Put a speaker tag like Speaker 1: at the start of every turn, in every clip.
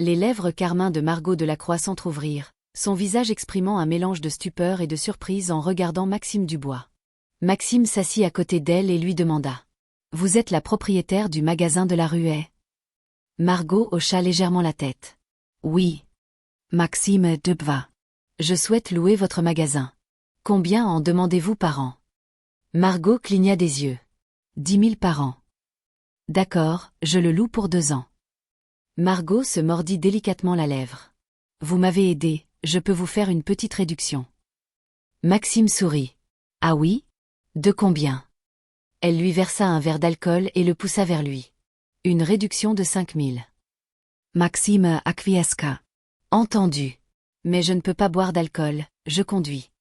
Speaker 1: Les lèvres carmin de Margot Delacroix s'entr'ouvrirent, son visage exprimant un mélange de stupeur et de surprise en regardant Maxime Dubois. Maxime s'assit à côté d'elle et lui demanda. « Vous êtes la propriétaire du magasin de la Ruée ?» Margot hocha légèrement la tête. « Oui. Maxime Dubois. Je souhaite louer votre magasin. Combien en demandez-vous par an ?» Margot cligna des yeux. 10 000 par an. D'accord, je le loue pour 2 ans. Margot se mordit délicatement la lèvre. Vous m'avez aidé, je peux vous faire une petite réduction. Maxime sourit. Ah oui? De combien? Elle lui versa un verre d'alcool et le poussa vers lui. Une réduction de 5 000. Maxime acquiesça. Entendu. Mais je ne peux pas boire d'alcool, je conduis.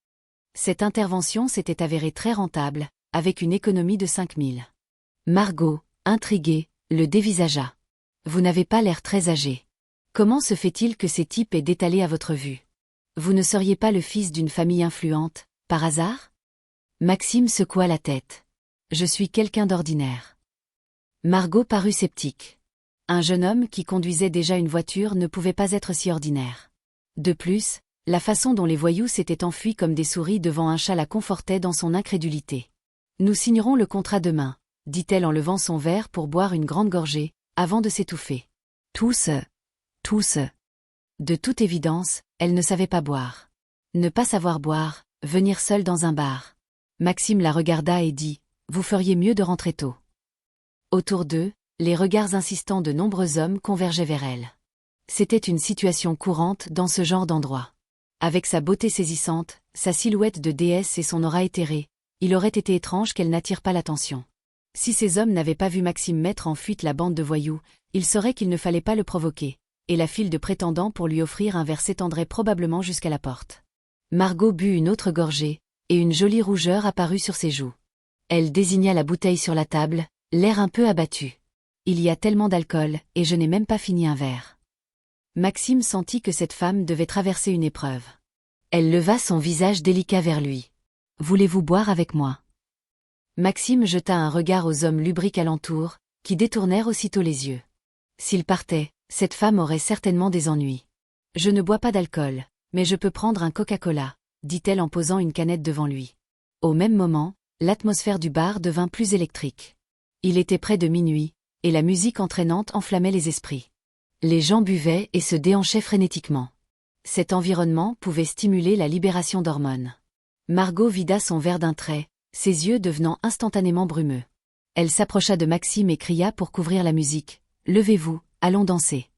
Speaker 1: Cette intervention s'était avérée très rentable, avec une économie de 5 000. Margot, intriguée, le dévisagea. Vous n'avez pas l'air très âgé. Comment se fait-il que ces types aient détalé à votre vue? Vous ne seriez pas le fils d'une famille influente, par hasard? Maxime secoua la tête. Je suis quelqu'un d'ordinaire. Margot parut sceptique. Un jeune homme qui conduisait déjà une voiture ne pouvait pas être si ordinaire. De plus, la façon dont les voyous s'étaient enfuis comme des souris devant un chat la confortait dans son incrédulité. Nous signerons le contrat demain, dit-elle en levant son verre pour boire une grande gorgée, avant de s'étouffer. Tous. De toute évidence, elle ne savait pas boire. Ne pas savoir boire, venir seule dans un bar. Maxime la regarda et dit, « Vous feriez mieux de rentrer tôt. » Autour d'eux, les regards insistants de nombreux hommes convergeaient vers elle. C'était une situation courante dans ce genre d'endroit. Avec sa beauté saisissante, sa silhouette de déesse et son aura éthérée, il aurait été étrange qu'elle n'attire pas l'attention. Si ces hommes n'avaient pas vu Maxime mettre en fuite la bande de voyous, ils sauraient qu'il ne fallait pas le provoquer, et la file de prétendants pour lui offrir un verre s'étendrait probablement jusqu'à la porte. Margot but une autre gorgée, et une jolie rougeur apparut sur ses joues. Elle désigna la bouteille sur la table, l'air un peu abattu. Il y a tellement d'alcool, et je n'ai même pas fini un verre. Maxime sentit que cette femme devait traverser une épreuve. Elle leva son visage délicat vers lui. « Voulez-vous boire avec moi ?» Maxime jeta un regard aux hommes lubriques alentour, qui détournèrent aussitôt les yeux. S'il partait, cette femme aurait certainement des ennuis. « Je ne bois pas d'alcool, mais je peux prendre un Coca-Cola, » dit-elle en posant une canette devant lui. Au même moment, l'atmosphère du bar devint plus électrique. Il était près de minuit, et la musique entraînante enflammait les esprits. Les gens buvaient et se déhanchaient frénétiquement. Cet environnement pouvait stimuler la libération d'hormones. Margot vida son verre d'un trait, ses yeux devenant instantanément brumeux. Elle s'approcha de Maxime et cria pour couvrir la musique. « Levez-vous, allons danser. »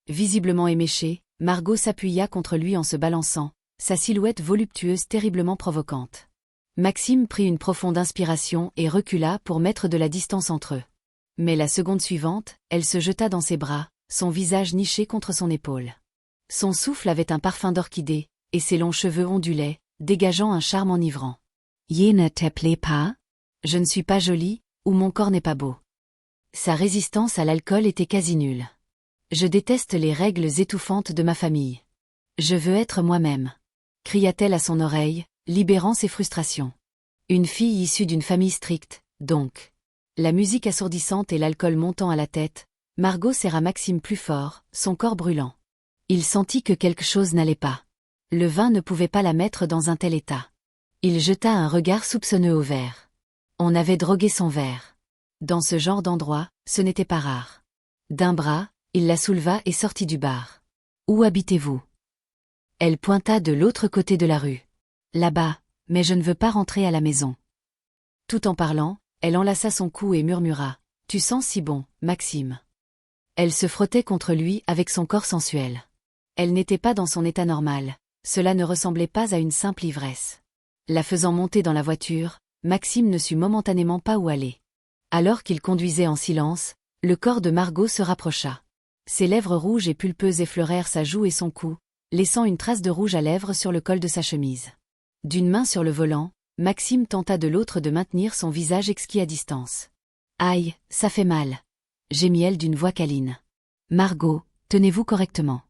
Speaker 1: Visiblement éméchée, Margot s'appuya contre lui en se balançant, sa silhouette voluptueuse terriblement provocante. Maxime prit une profonde inspiration et recula pour mettre de la distance entre eux. Mais la seconde suivante, elle se jeta dans ses bras, son visage niché contre son épaule. Son souffle avait un parfum d'orchidée, et ses longs cheveux ondulaient, dégageant un charme enivrant. « Je ne te plais pas? Je ne suis pas jolie, ou mon corps n'est pas beau. » Sa résistance à l'alcool était quasi nulle. « Je déteste les règles étouffantes de ma famille. Je veux être moi-même. » cria-t-elle à son oreille, libérant ses frustrations. Une fille issue d'une famille stricte, donc. La musique assourdissante et l'alcool montant à la tête, Margot serra Maxime plus fort, son corps brûlant. Il sentit que quelque chose n'allait pas. Le vin ne pouvait pas la mettre dans un tel état. Il jeta un regard soupçonneux au verre. On avait drogué son verre. Dans ce genre d'endroit, ce n'était pas rare. D'un bras, il la souleva et sortit du bar. « Où habitez-vous » Elle pointa de l'autre côté de la rue. « Là-bas, mais je ne veux pas rentrer à la maison. » Tout en parlant, elle enlaça son cou et murmura « Tu sens si bon, Maxime. » Elle se frottait contre lui avec son corps sensuel. Elle n'était pas dans son état normal, cela ne ressemblait pas à une simple ivresse. La faisant monter dans la voiture, Maxime ne sut momentanément pas où aller. Alors qu'il conduisait en silence, le corps de Margot se rapprocha. Ses lèvres rouges et pulpeuses effleurèrent sa joue et son cou, laissant une trace de rouge à lèvres sur le col de sa chemise. D'une main sur le volant, Maxime tenta de l'autre de maintenir son visage exquis à distance. « Aïe, ça fait mal !» gémit-elle d'une voix câline. « Margot, tenez-vous correctement. »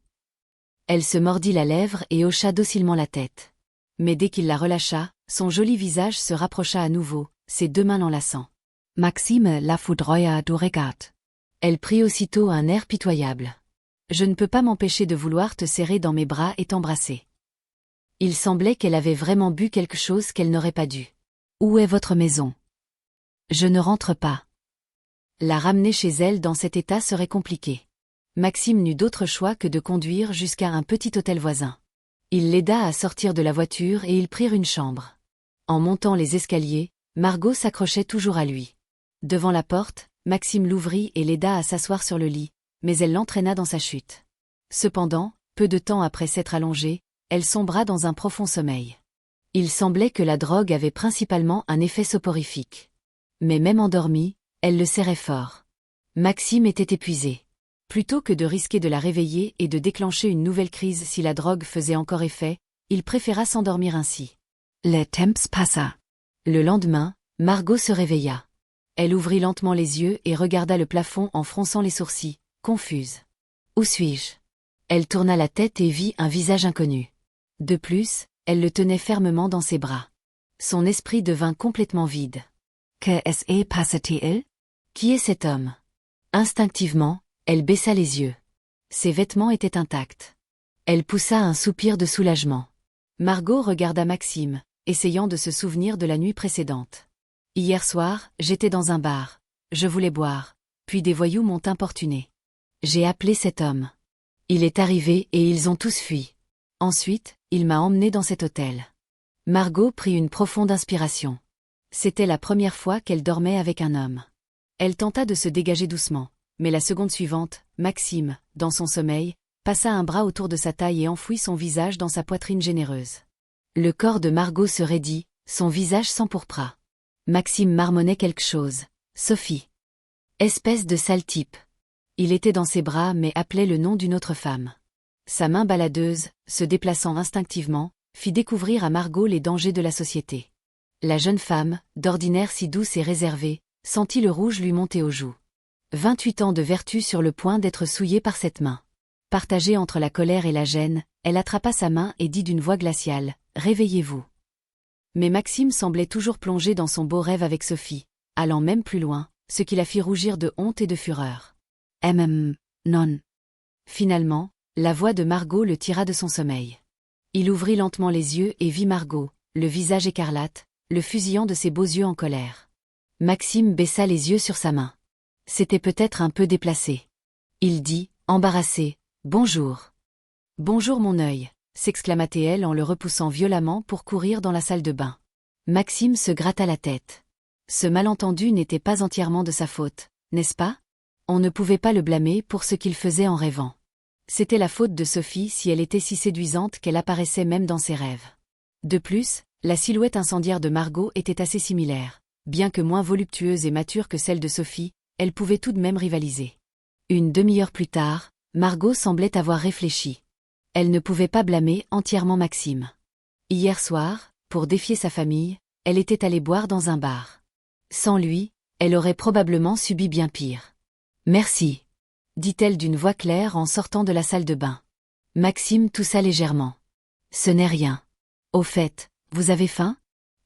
Speaker 1: Elle se mordit la lèvre et hocha docilement la tête. Mais dès qu'il la relâcha, son joli visage se rapprocha à nouveau, ses 2 mains l'enlaçant. « Maxime la foudroya du regard. » Elle prit aussitôt un air pitoyable. Je ne peux pas m'empêcher de vouloir te serrer dans mes bras et t'embrasser. Il semblait qu'elle avait vraiment bu quelque chose qu'elle n'aurait pas dû. Où est votre maison? Je ne rentre pas. La ramener chez elle dans cet état serait compliqué. Maxime n'eut d'autre choix que de conduire jusqu'à un petit hôtel voisin. Il l'aida à sortir de la voiture et ils prirent une chambre. En montant les escaliers, Margot s'accrochait toujours à lui. Devant la porte, Maxime l'ouvrit et l'aida à s'asseoir sur le lit, mais elle l'entraîna dans sa chute. Cependant, peu de temps après s'être allongée, elle sombra dans un profond sommeil. Il semblait que la drogue avait principalement un effet soporifique. Mais même endormie, elle le serrait fort. Maxime était épuisé. Plutôt que de risquer de la réveiller et de déclencher une nouvelle crise si la drogue faisait encore effet, il préféra s'endormir ainsi. Le temps passa. Le lendemain, Margot se réveilla. Elle ouvrit lentement les yeux et regarda le plafond en fronçant les sourcils, confuse. Où suis-je? Elle tourna la tête et vit un visage inconnu. De plus, elle le tenait fermement dans ses bras. Son esprit devint complètement vide. Que s'est passé-t-il? Qui est cet homme? Instinctivement, elle baissa les yeux. Ses vêtements étaient intacts. Elle poussa un soupir de soulagement. Margot regarda Maxime, essayant de se souvenir de la nuit précédente. Hier soir, j'étais dans un bar. Je voulais boire. Puis des voyous m'ont importuné. J'ai appelé cet homme. Il est arrivé et ils ont tous fui. Ensuite, il m'a emmené dans cet hôtel. Margot prit une profonde inspiration. C'était la première fois qu'elle dormait avec un homme. Elle tenta de se dégager doucement. Mais la seconde suivante, Maxime, dans son sommeil, passa un bras autour de sa taille et enfouit son visage dans sa poitrine généreuse. Le corps de Margot se raidit, son visage s'empourpra. Maxime marmonnait quelque chose. Sophie. Espèce de sale type. Il était dans ses bras mais appelait le nom d'une autre femme. Sa main baladeuse, se déplaçant instinctivement, fit découvrir à Margot les dangers de la société. La jeune femme, d'ordinaire si douce et réservée, sentit le rouge lui monter aux joues. 28 ans de vertu sur le point d'être souillée par cette main. Partagée entre la colère et la gêne, elle attrapa sa main et dit d'une voix glaciale, « Réveillez-vous ». Mais Maxime semblait toujours plongé dans son beau rêve avec Sophie, allant même plus loin, ce qui la fit rougir de honte et de fureur. « Non ». Finalement, la voix de Margot le tira de son sommeil. Il ouvrit lentement les yeux et vit Margot, le visage écarlate, le fusillant de ses beaux yeux en colère. Maxime baissa les yeux sur sa main. C'était peut-être un peu déplacé. Il dit, embarrassé, « Bonjour. »« Bonjour mon œil », s'exclama-t-elle en le repoussant violemment pour courir dans la salle de bain. Maxime se gratta la tête. Ce malentendu n'était pas entièrement de sa faute, n'est-ce pas? On ne pouvait pas le blâmer pour ce qu'il faisait en rêvant. C'était la faute de Sophie si elle était si séduisante qu'elle apparaissait même dans ses rêves. De plus, la silhouette incendiaire de Margot était assez similaire. Bien que moins voluptueuse et mature que celle de Sophie, elle pouvait tout de même rivaliser. Une demi-heure plus tard, Margot semblait avoir réfléchi. Elle ne pouvait pas blâmer entièrement Maxime. Hier soir, pour défier sa famille, elle était allée boire dans un bar. Sans lui, elle aurait probablement subi bien pire. « Merci », dit-elle d'une voix claire en sortant de la salle de bain. Maxime toussa légèrement. « Ce n'est rien. Au fait, vous avez faim?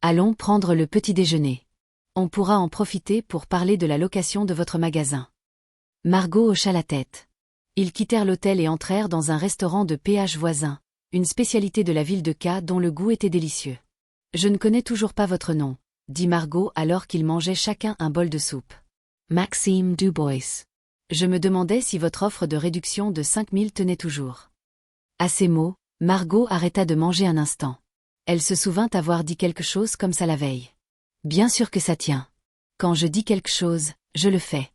Speaker 1: Allons prendre le petit déjeuner. On pourra en profiter pour parler de la location de votre magasin. » Margot hocha la tête. Ils quittèrent l'hôtel et entrèrent dans un restaurant de péage voisin, une spécialité de la ville de K dont le goût était délicieux. « Je ne connais toujours pas votre nom », dit Margot alors qu'ils mangeaient chacun un bol de soupe. « Maxime Dubois. Je me demandais si votre offre de réduction de 5 000 tenait toujours. » À ces mots, Margot arrêta de manger un instant. Elle se souvint avoir dit quelque chose comme ça la veille. Bien sûr que ça tient. Quand je dis quelque chose, je le fais.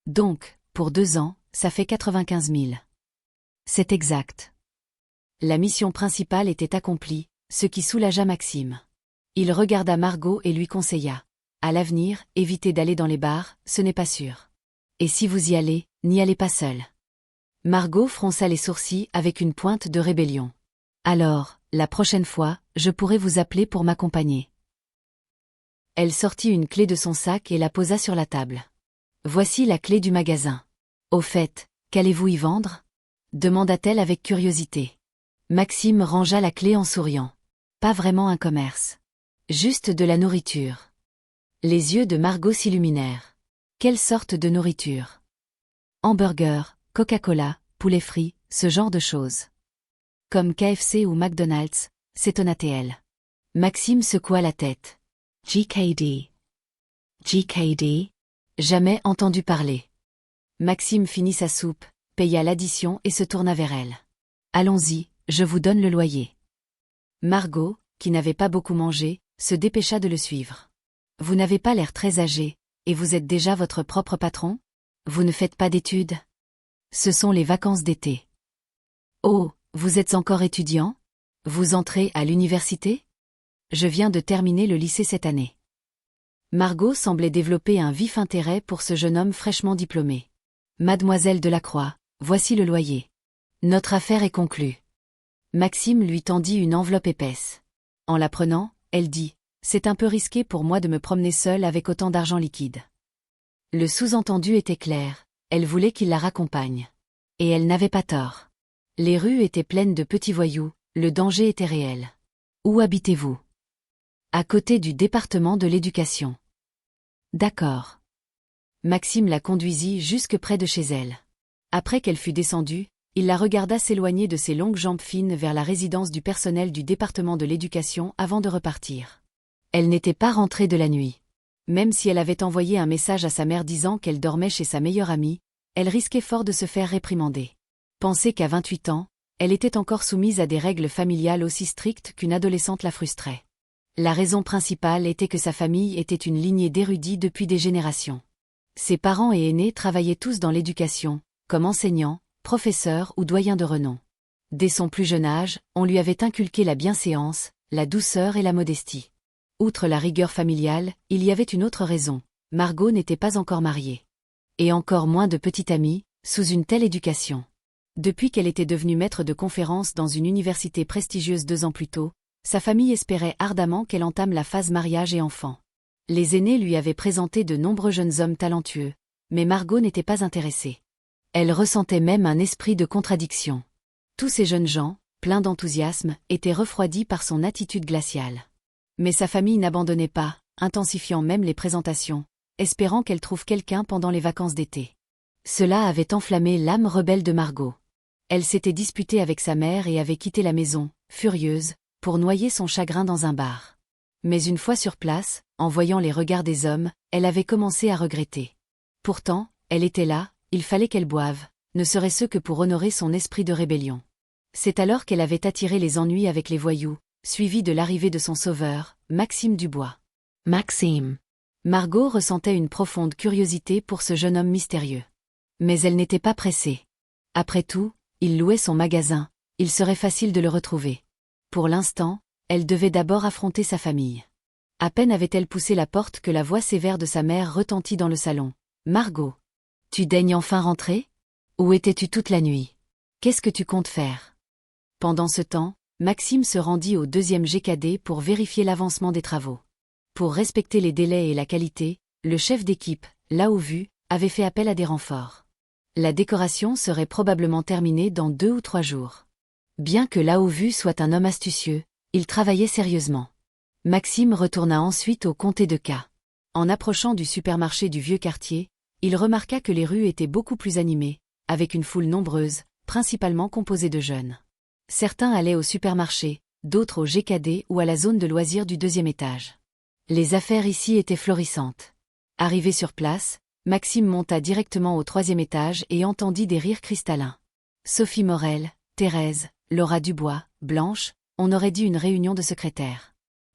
Speaker 1: Donc, pour 2 ans, ça fait 95 000. C'est exact. La mission principale était accomplie, ce qui soulagea Maxime. Il regarda Margot et lui conseilla. À l'avenir, évitez d'aller dans les bars, ce n'est pas sûr. Et si vous y allez, n'y allez pas seul. Margot fronça les sourcils avec une pointe de rébellion. Alors, la prochaine fois, je pourrai vous appeler pour m'accompagner. Elle sortit une clé de son sac et la posa sur la table. Voici la clé du magasin. Au fait, qu'allez-vous y vendre? Demanda-t-elle avec curiosité. Maxime rangea la clé en souriant. Pas vraiment un commerce. Juste de la nourriture. Les yeux de Margot s'illuminèrent. Quelle sorte de nourriture? Hamburger, Coca-Cola, poulet frit, ce genre de choses. Comme KFC ou McDonald's, s'étonna-t-elle. Maxime secoua la tête. GKD. GKD? Jamais entendu parler. Maxime finit sa soupe, paya l'addition et se tourna vers elle. Allons-y, je vous donne le loyer. Margot, qui n'avait pas beaucoup mangé, se dépêcha de le suivre. Vous n'avez pas l'air très âgé, et vous êtes déjà votre propre patron? Vous ne faites pas d'études? Ce sont les vacances d'été. Oh, vous êtes encore étudiant? Vous entrez à l'université? Je viens de terminer le lycée cette année. Margot semblait développer un vif intérêt pour ce jeune homme fraîchement diplômé. Mademoiselle Delacroix, voici le loyer. Notre affaire est conclue. Maxime lui tendit une enveloppe épaisse. En la prenant, elle dit, c'est un peu risqué pour moi de me promener seule avec autant d'argent liquide. Le sous-entendu était clair, elle voulait qu'il la raccompagne. Et elle n'avait pas tort. Les rues étaient pleines de petits voyous, le danger était réel. Où habitez-vous? À côté du département de l'éducation. D'accord. Maxime la conduisit jusque près de chez elle. Après qu'elle fut descendue, il la regarda s'éloigner de ses longues jambes fines vers la résidence du personnel du département de l'éducation avant de repartir. Elle n'était pas rentrée de la nuit. Même si elle avait envoyé un message à sa mère disant qu'elle dormait chez sa meilleure amie, elle risquait fort de se faire réprimander. Penser qu'à 28 ans, elle était encore soumise à des règles familiales aussi strictes qu'une adolescente la frustrait. La raison principale était que sa famille était une lignée d'érudits depuis des générations. Ses parents et aînés travaillaient tous dans l'éducation, comme enseignants, professeurs ou doyens de renom. Dès son plus jeune âge, on lui avait inculqué la bienséance, la douceur et la modestie. Outre la rigueur familiale, il y avait une autre raison. Margot n'était pas encore mariée. Et encore moins de petite amie, sous une telle éducation. Depuis qu'elle était devenue maître de conférences dans une université prestigieuse 2 ans plus tôt, sa famille espérait ardemment qu'elle entame la phase mariage et enfant. Les aînés lui avaient présenté de nombreux jeunes hommes talentueux, mais Margot n'était pas intéressée. Elle ressentait même un esprit de contradiction. Tous ces jeunes gens, pleins d'enthousiasme, étaient refroidis par son attitude glaciale. Mais sa famille n'abandonnait pas, intensifiant même les présentations, espérant qu'elle trouve quelqu'un pendant les vacances d'été. Cela avait enflammé l'âme rebelle de Margot. Elle s'était disputée avec sa mère et avait quitté la maison, furieuse, pour noyer son chagrin dans un bar. Mais une fois sur place, en voyant les regards des hommes, elle avait commencé à regretter. Pourtant, elle était là, il fallait qu'elle boive, ne serait-ce que pour honorer son esprit de rébellion. C'est alors qu'elle avait attiré les ennuis avec les voyous, suivi de l'arrivée de son sauveur, Maxime Dubois. Maxime. Margot ressentait une profonde curiosité pour ce jeune homme mystérieux. Mais elle n'était pas pressée. Après tout, il louait son magasin, il serait facile de le retrouver. Pour l'instant, elle devait d'abord affronter sa famille. À peine avait-elle poussé la porte que la voix sévère de sa mère retentit dans le salon. « Margot. Tu daignes enfin rentrer? Où étais-tu toute la nuit? Qu'est-ce que tu comptes faire ?» Pendant ce temps, Maxime se rendit au 2e GKD pour vérifier l'avancement des travaux. Pour respecter les délais et la qualité, le chef d'équipe, Laovu, avait fait appel à des renforts. La décoration serait probablement terminée dans 2 ou 3 jours. Bien que Laovu soit un homme astucieux, il travaillait sérieusement. Maxime retourna ensuite au comté de K. En approchant du supermarché du vieux quartier, il remarqua que les rues étaient beaucoup plus animées, avec une foule nombreuse, principalement composée de jeunes. Certains allaient au supermarché, d'autres au GKD ou à la zone de loisirs du 2e étage. Les affaires ici étaient florissantes. Arrivé sur place, Maxime monta directement au 3e étage et entendit des rires cristallins. Sophie Morel, Thérèse, Laura Dubois, Blanche, on aurait dit une réunion de secrétaires.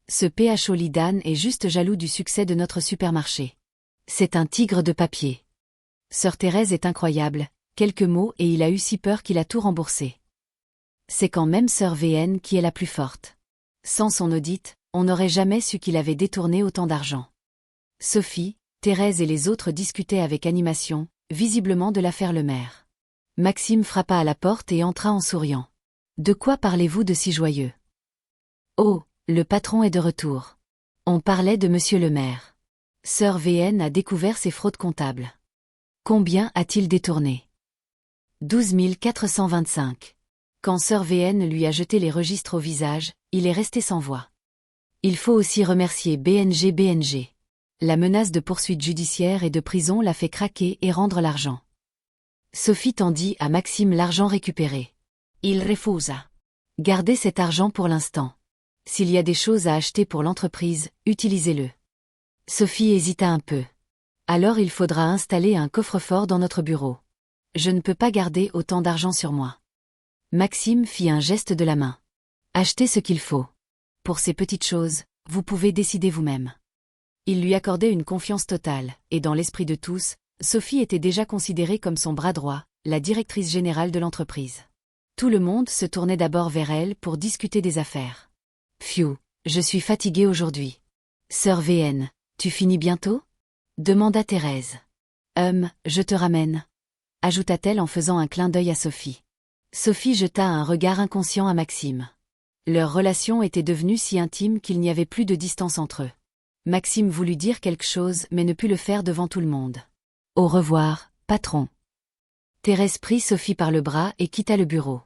Speaker 1: Ce PHO Lidane est juste jaloux du succès de notre supermarché. C'est un tigre de papier. Sœur Thérèse est incroyable, quelques mots et il a eu si peur qu'il a tout remboursé. C'est quand même Sœur VN qui est la plus forte. Sans son audit, on n'aurait jamais su qu'il avait détourné autant d'argent. Sophie, Thérèse et les autres discutaient avec animation, visiblement de l'affaire Lemaire. Maxime frappa à la porte et entra en souriant. « De quoi parlez-vous de si joyeux ? » « Oh, le patron est de retour. On parlait de monsieur Lemaire. Sœur VN a découvert ses fraudes comptables. Combien a-t-il détourné ? 12 425. Quand Sœur VN lui a jeté les registres au visage, il est resté sans voix. Il faut aussi remercier BNG. La menace de poursuite judiciaire et de prison l'a fait craquer et rendre l'argent. Sophie tendit à Maxime l'argent récupéré. Il refusa. Gardez cet argent pour l'instant. S'il y a des choses à acheter pour l'entreprise, utilisez-le. Sophie hésita un peu. Alors il faudra installer un coffre-fort dans notre bureau. Je ne peux pas garder autant d'argent sur moi. Maxime fit un geste de la main. Achetez ce qu'il faut. Pour ces petites choses, vous pouvez décider vous-même. Il lui accordait une confiance totale, et dans l'esprit de tous, Sophie était déjà considérée comme son bras droit, la directrice générale de l'entreprise. Tout le monde se tournait d'abord vers elle pour discuter des affaires. Pfiou, je suis fatiguée aujourd'hui. Sœur VN, tu finis bientôt? Demanda Thérèse. Je te ramène, ajouta-t-elle en faisant un clin d'œil à Sophie. Sophie jeta un regard inconscient à Maxime. Leur relation était devenue si intime qu'il n'y avait plus de distance entre eux. Maxime voulut dire quelque chose mais ne put le faire devant tout le monde. Au revoir, patron. Thérèse prit Sophie par le bras et quitta le bureau.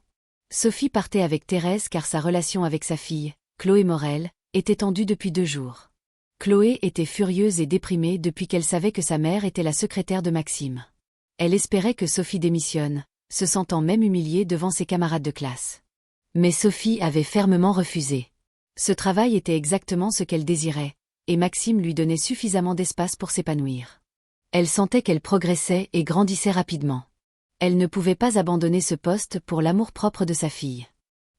Speaker 1: Sophie partait avec Thérèse car sa relation avec sa fille, Chloé Morel, était tendue depuis 2 jours. Chloé était furieuse et déprimée depuis qu'elle savait que sa mère était la secrétaire de Maxime. Elle espérait que Sophie démissionne, se sentant même humiliée devant ses camarades de classe. Mais Sophie avait fermement refusé. Ce travail était exactement ce qu'elle désirait, et Maxime lui donnait suffisamment d'espace pour s'épanouir. Elle sentait qu'elle progressait et grandissait rapidement. Elle ne pouvait pas abandonner ce poste pour l'amour-propre de sa fille.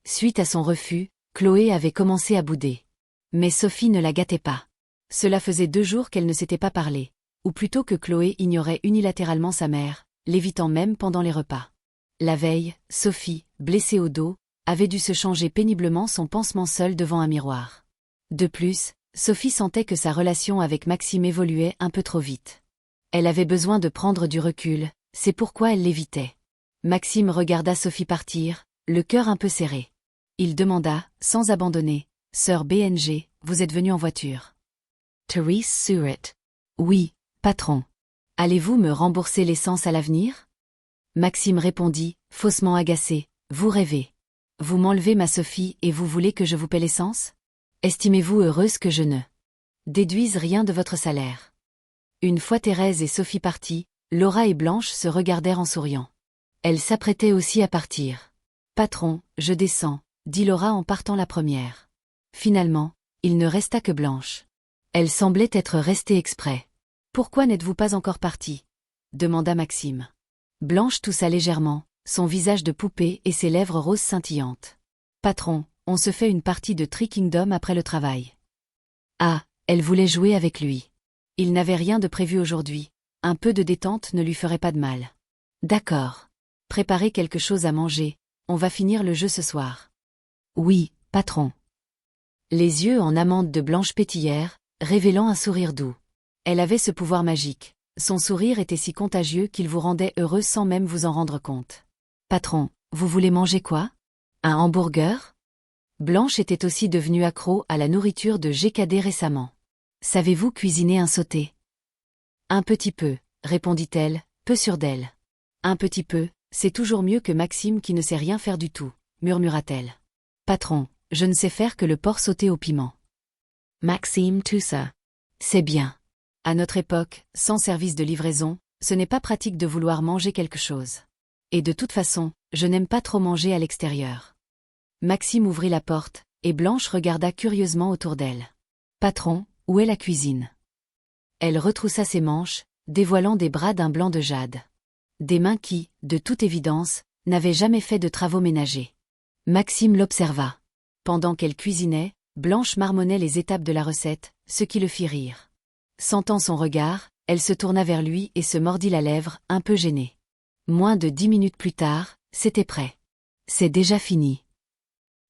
Speaker 1: Suite à son refus, Chloé avait commencé à bouder. Mais Sophie ne la gâtait pas. Cela faisait 2 jours qu'elle ne s'était pas parlé, ou plutôt que Chloé ignorait unilatéralement sa mère, l'évitant même pendant les repas. La veille, Sophie, blessée au dos, avait dû se changer péniblement son pansement seule devant un miroir. De plus, Sophie sentait que sa relation avec Maxime évoluait un peu trop vite. Elle avait besoin de prendre du recul, c'est pourquoi elle l'évitait. Maxime regarda Sophie partir, le cœur un peu serré. Il demanda, sans abandonner, « Sœur BNG, vous êtes venue en voiture ?» Therese Surratt. « Oui, patron. Allez-vous me rembourser l'essence à l'avenir ?» Maxime répondit, faussement agacé, « Vous rêvez. Vous m'enlevez ma Sophie et vous voulez que je vous paie l'essence? Estimez-vous heureuse que je ne déduise rien de votre salaire ?» Une fois Thérèse et Sophie parties, Laura et Blanche se regardèrent en souriant. Elles s'apprêtaient aussi à partir. « Patron, je descends, » dit Laura en partant la première. Finalement, il ne resta que Blanche. Elle semblait être restée exprès. « Pourquoi n'êtes-vous pas encore partie ?» demanda Maxime. Blanche toussa légèrement, son visage de poupée et ses lèvres roses scintillantes. « Patron, on se fait une partie de Tree Kingdom après le travail. » Ah, elle voulait jouer avec lui. Il n'avait rien de prévu aujourd'hui. Un peu de détente ne lui ferait pas de mal. « D'accord. Préparez quelque chose à manger, on va finir le jeu ce soir. »« Oui, patron. » Les yeux en amande de Blanche pétillèrent, révélant un sourire doux. Elle avait ce pouvoir magique. Son sourire était si contagieux qu'il vous rendait heureux sans même vous en rendre compte. « Patron, vous voulez manger quoi? Un hamburger ?» Blanche était aussi devenue accro à la nourriture de GKD récemment. « Savez-vous cuisiner un sauté? » « Un petit peu, » répondit-elle, peu sûre d'elle. « Un petit peu, c'est toujours mieux que Maxime qui ne sait rien faire du tout, » murmura-t-elle. « Patron, je ne sais faire que le porc sauté au piment. » Maxime toussa. « C'est bien. À notre époque, sans service de livraison, ce n'est pas pratique de vouloir manger quelque chose. Et de toute façon, je n'aime pas trop manger à l'extérieur. » Maxime ouvrit la porte, et Blanche regarda curieusement autour d'elle. « Patron, où est la cuisine ?» Elle retroussa ses manches, dévoilant des bras d'un blanc de jade. Des mains qui, de toute évidence, n'avaient jamais fait de travaux ménagers. Maxime l'observa. Pendant qu'elle cuisinait, Blanche marmonnait les étapes de la recette, ce qui le fit rire. Sentant son regard, elle se tourna vers lui et se mordit la lèvre, un peu gênée. Moins de 10 minutes plus tard, c'était prêt. « C'est déjà fini. »«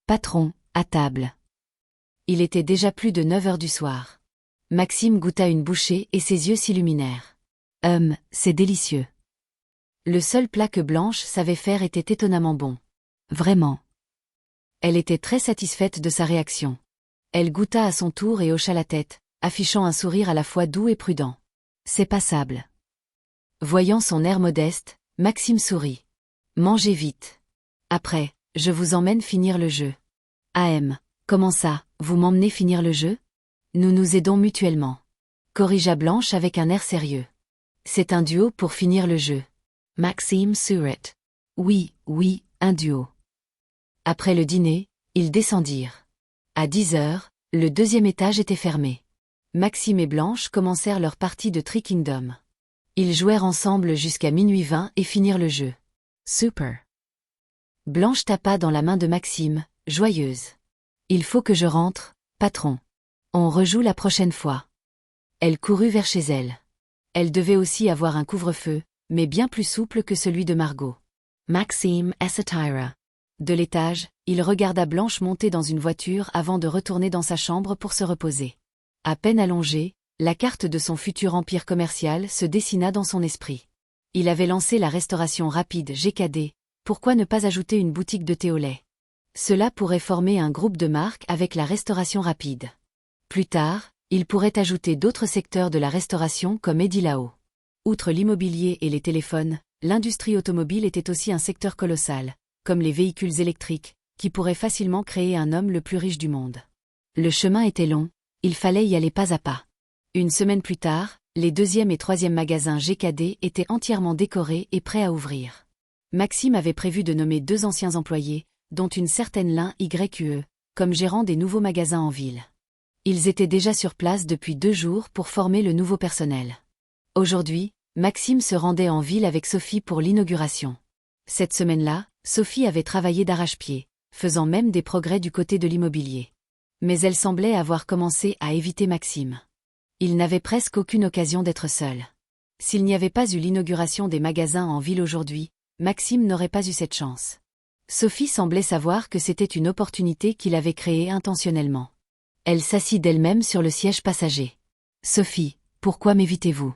Speaker 1: Patron, à table. » Il était déjà plus de 9 heures du soir. Maxime goûta une bouchée et ses yeux s'illuminèrent. « C'est délicieux. » Le seul plat que Blanche savait faire était étonnamment bon. Vraiment. Elle était très satisfaite de sa réaction. Elle goûta à son tour et hocha la tête, affichant un sourire à la fois doux et prudent. « C'est passable. » Voyant son air modeste, Maxime sourit. « Mangez vite. Après, je vous emmène finir le jeu. »« Comment ça, vous m'emmenez finir le jeu ? Nous nous aidons mutuellement. » Corrigea Blanche avec un air sérieux. « C'est un duo pour finir le jeu. Maxime sourit. Oui, oui, un duo. Après le dîner, ils descendirent. À 10 heures, le deuxième étage était fermé. Maxime et Blanche commencèrent leur partie de Tree Kingdom. Ils jouèrent ensemble jusqu'à minuit 20 et finirent le jeu. Super. Blanche tapa dans la main de Maxime, joyeuse. Il faut que je rentre, patron. On rejoue la prochaine fois. Elle courut vers chez elle. Elle devait aussi avoir un couvre-feu, mais bien plus souple que celui de Margot. Maxime s'attira. De l'étage, il regarda Blanche monter dans une voiture avant de retourner dans sa chambre pour se reposer. À peine allongée, la carte de son futur empire commercial se dessina dans son esprit. Il avait lancé la restauration rapide GKD, pourquoi ne pas ajouter une boutique de thé au lait? Cela pourrait former un groupe de marques avec la restauration rapide. Plus tard, il pourrait ajouter d'autres secteurs de la restauration comme Edilao. Outre l'immobilier et les téléphones, l'industrie automobile était aussi un secteur colossal, comme les véhicules électriques, qui pourraient facilement créer un homme le plus riche du monde. Le chemin était long, il fallait y aller pas à pas. Une semaine plus tard, les deuxième et troisième magasins GKD étaient entièrement décorés et prêts à ouvrir. Maxime avait prévu de nommer 2 anciens employés, dont une certaine Lin YQE, comme gérant des nouveaux magasins en ville. Ils étaient déjà sur place depuis 2 jours pour former le nouveau personnel. Aujourd'hui, Maxime se rendait en ville avec Sophie pour l'inauguration. Cette semaine-là, Sophie avait travaillé d'arrache-pied, faisant même des progrès du côté de l'immobilier. Mais elle semblait avoir commencé à éviter Maxime. Il n'avait presque aucune occasion d'être seul. S'il n'y avait pas eu l'inauguration des magasins en ville aujourd'hui, Maxime n'aurait pas eu cette chance. Sophie semblait savoir que c'était une opportunité qu'il avait créée intentionnellement. Elle s'assit d'elle-même sur le siège passager. « Sophie, pourquoi m'évitez-vous »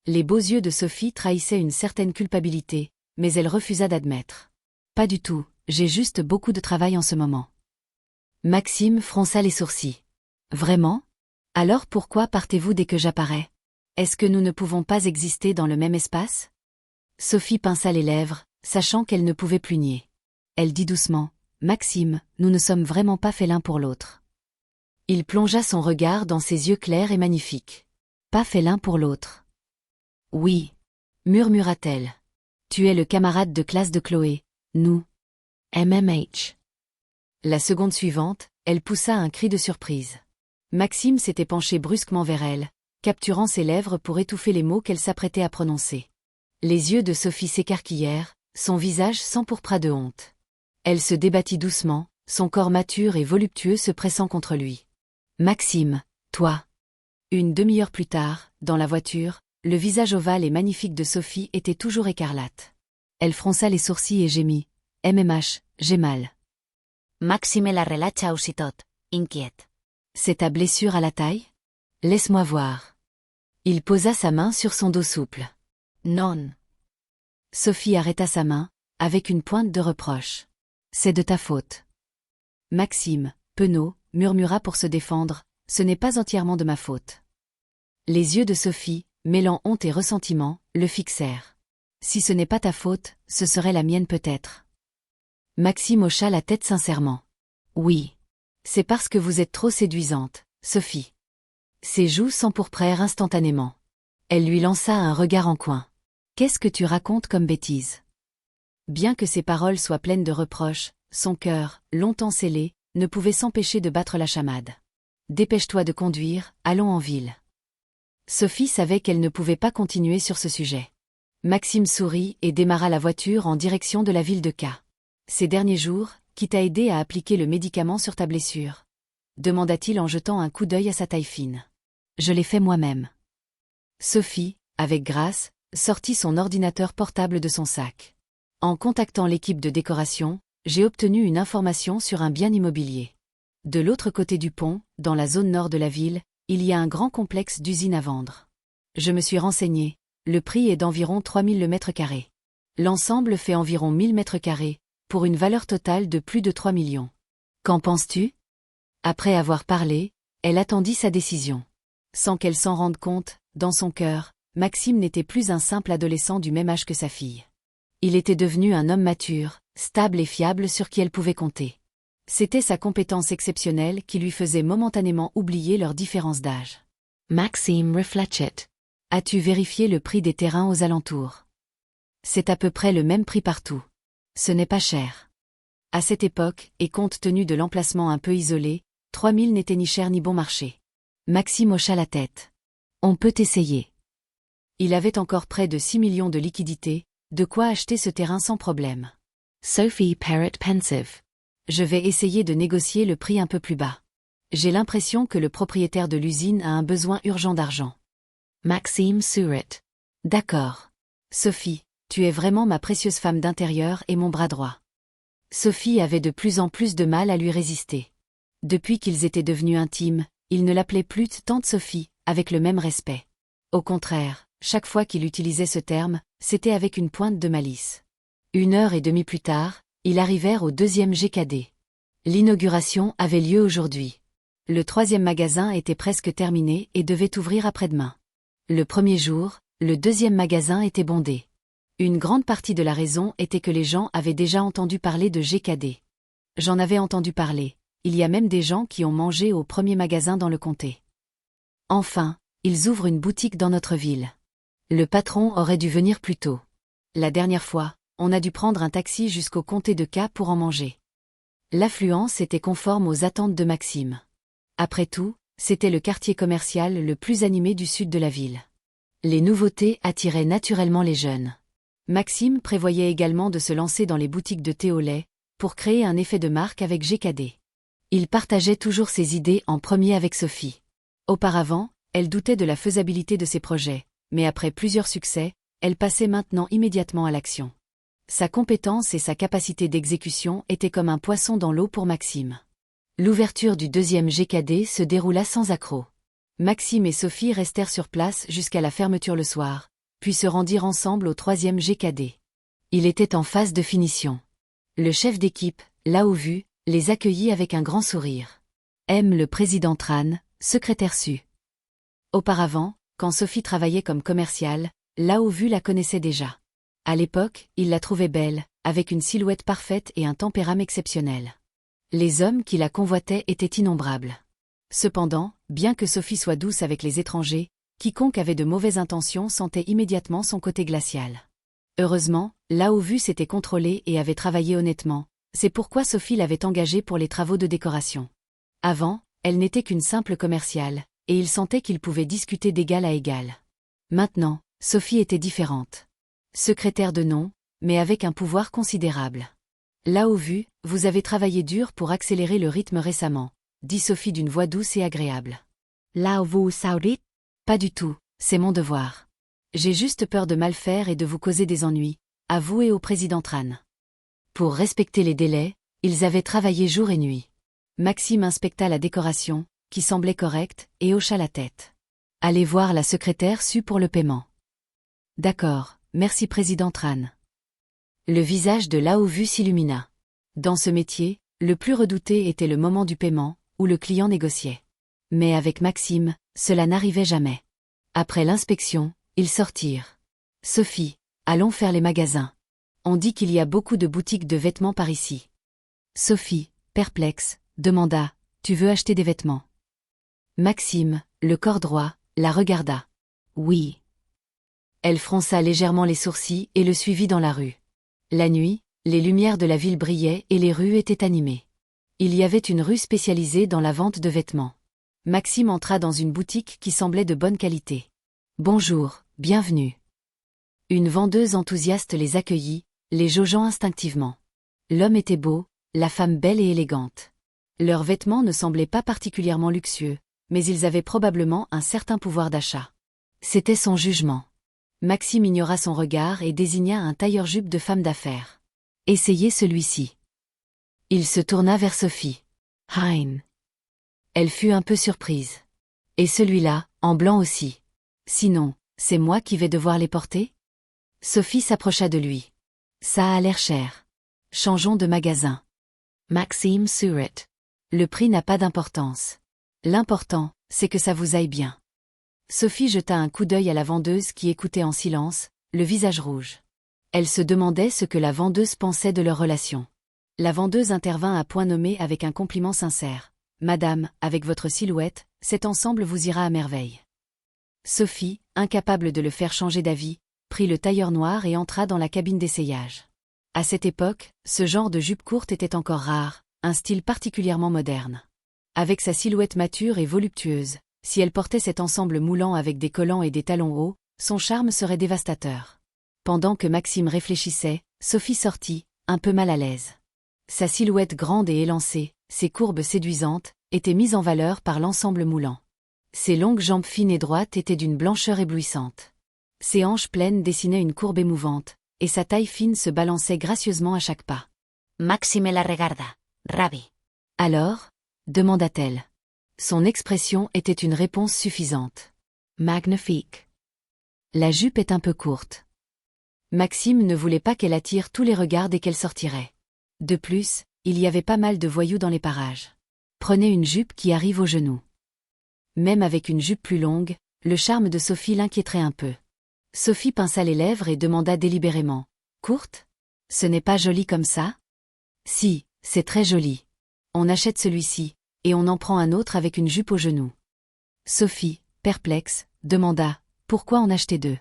Speaker 1: Les beaux yeux de Sophie trahissaient une certaine culpabilité, mais elle refusa d'admettre. « Pas du tout, j'ai juste beaucoup de travail en ce moment. » Maxime fronça les sourcils. « Vraiment ? Alors pourquoi partez-vous dès que j'apparais ? Est-ce que nous ne pouvons pas exister dans le même espace ? » Sophie pinça les lèvres, sachant qu'elle ne pouvait plus nier. Elle dit doucement, « Maxime, nous ne sommes vraiment pas faits l'un pour l'autre. » Il plongea son regard dans ses yeux clairs et magnifiques. « Pas faits l'un pour l'autre. »« Oui. » murmura-t-elle. « Tu es le camarade de classe de Chloé, nous. MMH. » La seconde suivante, elle poussa un cri de surprise. Maxime s'était penché brusquement vers elle, capturant ses lèvres pour étouffer les mots qu'elle s'apprêtait à prononcer. Les yeux de Sophie s'écarquillèrent, son visage s'empourpra de honte. Elle se débattit doucement, son corps mature et voluptueux se pressant contre lui. « Maxime, toi !» Une demi-heure plus tard, dans la voiture, le visage ovale et magnifique de Sophie était toujours écarlate. Elle fronça les sourcils et gémit. « MMH, j'ai mal. » Maxime la relaxa aussitôt, inquiète. « C'est ta blessure à la taille ? Laisse-moi voir. » Il posa sa main sur son dos souple. « Non. » Sophie arrêta sa main, avec une pointe de reproche. « C'est de ta faute. » Maxime, penaud, murmura pour se défendre, « Ce n'est pas entièrement de ma faute. » Les yeux de Sophie, mêlant honte et ressentiment, le fixèrent. « Si ce n'est pas ta faute, ce serait la mienne peut-être. » Maxime hocha la tête sincèrement. « Oui. C'est parce que vous êtes trop séduisante, Sophie. » Ses joues s'empourprèrent instantanément. Elle lui lança un regard en coin. « Qu'est-ce que tu racontes comme bêtise ?» Bien que ses paroles soient pleines de reproches, son cœur, longtemps scellé, ne pouvait s'empêcher de battre la chamade. « Dépêche-toi de conduire, allons en ville. » Sophie savait qu'elle ne pouvait pas continuer sur ce sujet. Maxime sourit et démarra la voiture en direction de la ville de K. « Ces derniers jours, qui t'a aidé à appliquer le médicament sur ta blessure ?» demanda-t-il en jetant un coup d'œil à sa taille fine. « Je l'ai fait moi-même. » Sophie, avec grâce, sortit son ordinateur portable de son sac. « En contactant l'équipe de décoration, j'ai obtenu une information sur un bien immobilier. De l'autre côté du pont, dans la zone nord de la ville, il y a un grand complexe d'usines à vendre. Je me suis renseigné, le prix est d'environ 3000 le mètre carré. L'ensemble fait environ 1000 mètres carrés, pour une valeur totale de plus de 3 millions. Qu'en penses-tu ? » Après avoir parlé, elle attendit sa décision. Sans qu'elle s'en rende compte, dans son cœur, Maxime n'était plus un simple adolescent du même âge que sa fille. Il était devenu un homme mature, stable et fiable sur qui elle pouvait compter. C'était sa compétence exceptionnelle qui lui faisait momentanément oublier leur différence d'âge. Maxime réfléchit. As-tu vérifié le prix des terrains aux alentours ? C'est à peu près le même prix partout. Ce n'est pas cher. À cette époque, et compte tenu de l'emplacement un peu isolé, 3000 n'était ni cher ni bon marché. Maxime hocha la tête. On peut essayer. Il avait encore près de 6 millions de liquidités, de quoi acheter ce terrain sans problème. Sophie parrot pensive. Je vais essayer de négocier le prix un peu plus bas. J'ai l'impression que le propriétaire de l'usine a un besoin urgent d'argent. Maxime sourit. D'accord. Sophie, tu es vraiment ma précieuse femme d'intérieur et mon bras droit. Sophie avait de plus en plus de mal à lui résister. Depuis qu'ils étaient devenus intimes, il ne l'appelait plus tante Sophie, avec le même respect. Au contraire, chaque fois qu'il utilisait ce terme, c'était avec une pointe de malice. 1 heure et demie plus tard, ils arrivèrent au 2e GKD. L'inauguration avait lieu aujourd'hui. Le 3e magasin était presque terminé et devait ouvrir après-demain. Le premier jour, le 2e magasin était bondé. Une grande partie de la raison était que les gens avaient déjà entendu parler de GKD. J'en avais entendu parler, il y a même des gens qui ont mangé au premier magasin dans le comté. Enfin, ils ouvrent une boutique dans notre ville. Le patron aurait dû venir plus tôt. La dernière fois, on a dû prendre un taxi jusqu'au comté de K pour en manger. L'affluence était conforme aux attentes de Maxime. Après tout, c'était le quartier commercial le plus animé du sud de la ville. Les nouveautés attiraient naturellement les jeunes. Maxime prévoyait également de se lancer dans les boutiques de thé au lait, pour créer un effet de marque avec GKD. Il partageait toujours ses idées en premier avec Sophie. Auparavant, elle doutait de la faisabilité de ses projets, mais après plusieurs succès, elle passait maintenant immédiatement à l'action. Sa compétence et sa capacité d'exécution étaient comme un poisson dans l'eau pour Maxime. L'ouverture du 2e GKD se déroula sans accroc. Maxime et Sophie restèrent sur place jusqu'à la fermeture le soir, puis se rendirent ensemble au 3e GKD. Il était en phase de finition. Le chef d'équipe, Lao Vu, les accueillit avec un grand sourire. M. le président Tran, secrétaire Su. Auparavant, quand Sophie travaillait comme commerciale, Lao Vu la connaissait déjà. À l'époque, il la trouvait belle, avec une silhouette parfaite et un tempérament exceptionnel. Les hommes qui la convoitaient étaient innombrables. Cependant, bien que Sophie soit douce avec les étrangers, quiconque avait de mauvaises intentions sentait immédiatement son côté glacial. Heureusement, Lao Vu s'était contrôlé et avait travaillé honnêtement, c'est pourquoi Sophie l'avait engagée pour les travaux de décoration. Avant, elle n'était qu'une simple commerciale, et il sentait qu'il pouvait discuter d'égal à égal. Maintenant, Sophie était différente. Secrétaire de nom, mais avec un pouvoir considérable. Lao Vu, vous avez travaillé dur pour accélérer le rythme récemment, dit Sophie d'une voix douce et agréable. Lao Vu saurit? Pas du tout, c'est mon devoir. J'ai juste peur de mal faire et de vous causer des ennuis, à vous et au président Tran. Pour respecter les délais, ils avaient travaillé jour et nuit. Maxime inspecta la décoration, qui semblait correcte, et hocha la tête. Allez voir la secrétaire Su pour le paiement. D'accord, merci président Tran. Le visage de Lao Vu s'illumina. Dans ce métier, le plus redouté était le moment du paiement, où le client négociait. Mais avec Maxime, cela n'arrivait jamais. Après l'inspection, ils sortirent. Sophie, allons faire les magasins. On dit qu'il y a beaucoup de boutiques de vêtements par ici. Sophie, perplexe, demanda, tu veux acheter des vêtements? Maxime, le corps droit, la regarda. Oui. Elle fronça légèrement les sourcils et le suivit dans la rue. La nuit, les lumières de la ville brillaient et les rues étaient animées. Il y avait une rue spécialisée dans la vente de vêtements. Maxime entra dans une boutique qui semblait de bonne qualité. Bonjour, bienvenue. Une vendeuse enthousiaste les accueillit, les jaugeant instinctivement. L'homme était beau, la femme belle et élégante. Leurs vêtements ne semblaient pas particulièrement luxueux, mais ils avaient probablement un certain pouvoir d'achat. C'était son jugement. Maxime ignora son regard et désigna un tailleur-jupe de femme d'affaires. Essayez celui-ci. Il se tourna vers Sophie. Hein. Elle fut un peu surprise. Et celui-là, en blanc aussi. Sinon, c'est moi qui vais devoir les porter? Sophie s'approcha de lui. Ça a l'air cher. Changeons de magasin. Maxime sourit. Le prix n'a pas d'importance. L'important, c'est que ça vous aille bien. Sophie jeta un coup d'œil à la vendeuse qui écoutait en silence, le visage rouge. Elle se demandait ce que la vendeuse pensait de leur relation. La vendeuse intervint à point nommé avec un compliment sincère. « Madame, avec votre silhouette, cet ensemble vous ira à merveille. » Sophie, incapable de le faire changer d'avis, prit le tailleur noir et entra dans la cabine d'essayage. À cette époque, ce genre de jupe courte était encore rare, un style particulièrement moderne. Avec sa silhouette mature et voluptueuse, si elle portait cet ensemble moulant avec des collants et des talons hauts, son charme serait dévastateur. Pendant que Maxime réfléchissait, Sophie sortit, un peu mal à l'aise. Sa silhouette grande et élancée, ses courbes séduisantes, étaient mises en valeur par l'ensemble moulant. Ses longues jambes fines et droites étaient d'une blancheur éblouissante. Ses hanches pleines dessinaient une courbe émouvante, et sa taille fine se balançait gracieusement à chaque pas.
Speaker 2: Maxime la regarda, ravi.
Speaker 1: Alors, demanda-t-elle. Son expression était une réponse suffisante. Magnifique. La jupe est un peu courte. Maxime ne voulait pas qu'elle attire tous les regards dès qu'elle sortirait. De plus, il y avait pas mal de voyous dans les parages. Prenez une jupe qui arrive aux genoux. Même avec une jupe plus longue, le charme de Sophie l'inquiéterait un peu. Sophie pinça les lèvres et demanda délibérément. Courte? Ce n'est pas joli comme ça? Si, c'est très joli. On achète celui-ci, et on en prend un autre avec une jupe aux genoux. Sophie, perplexe, demanda. Pourquoi en acheter deux?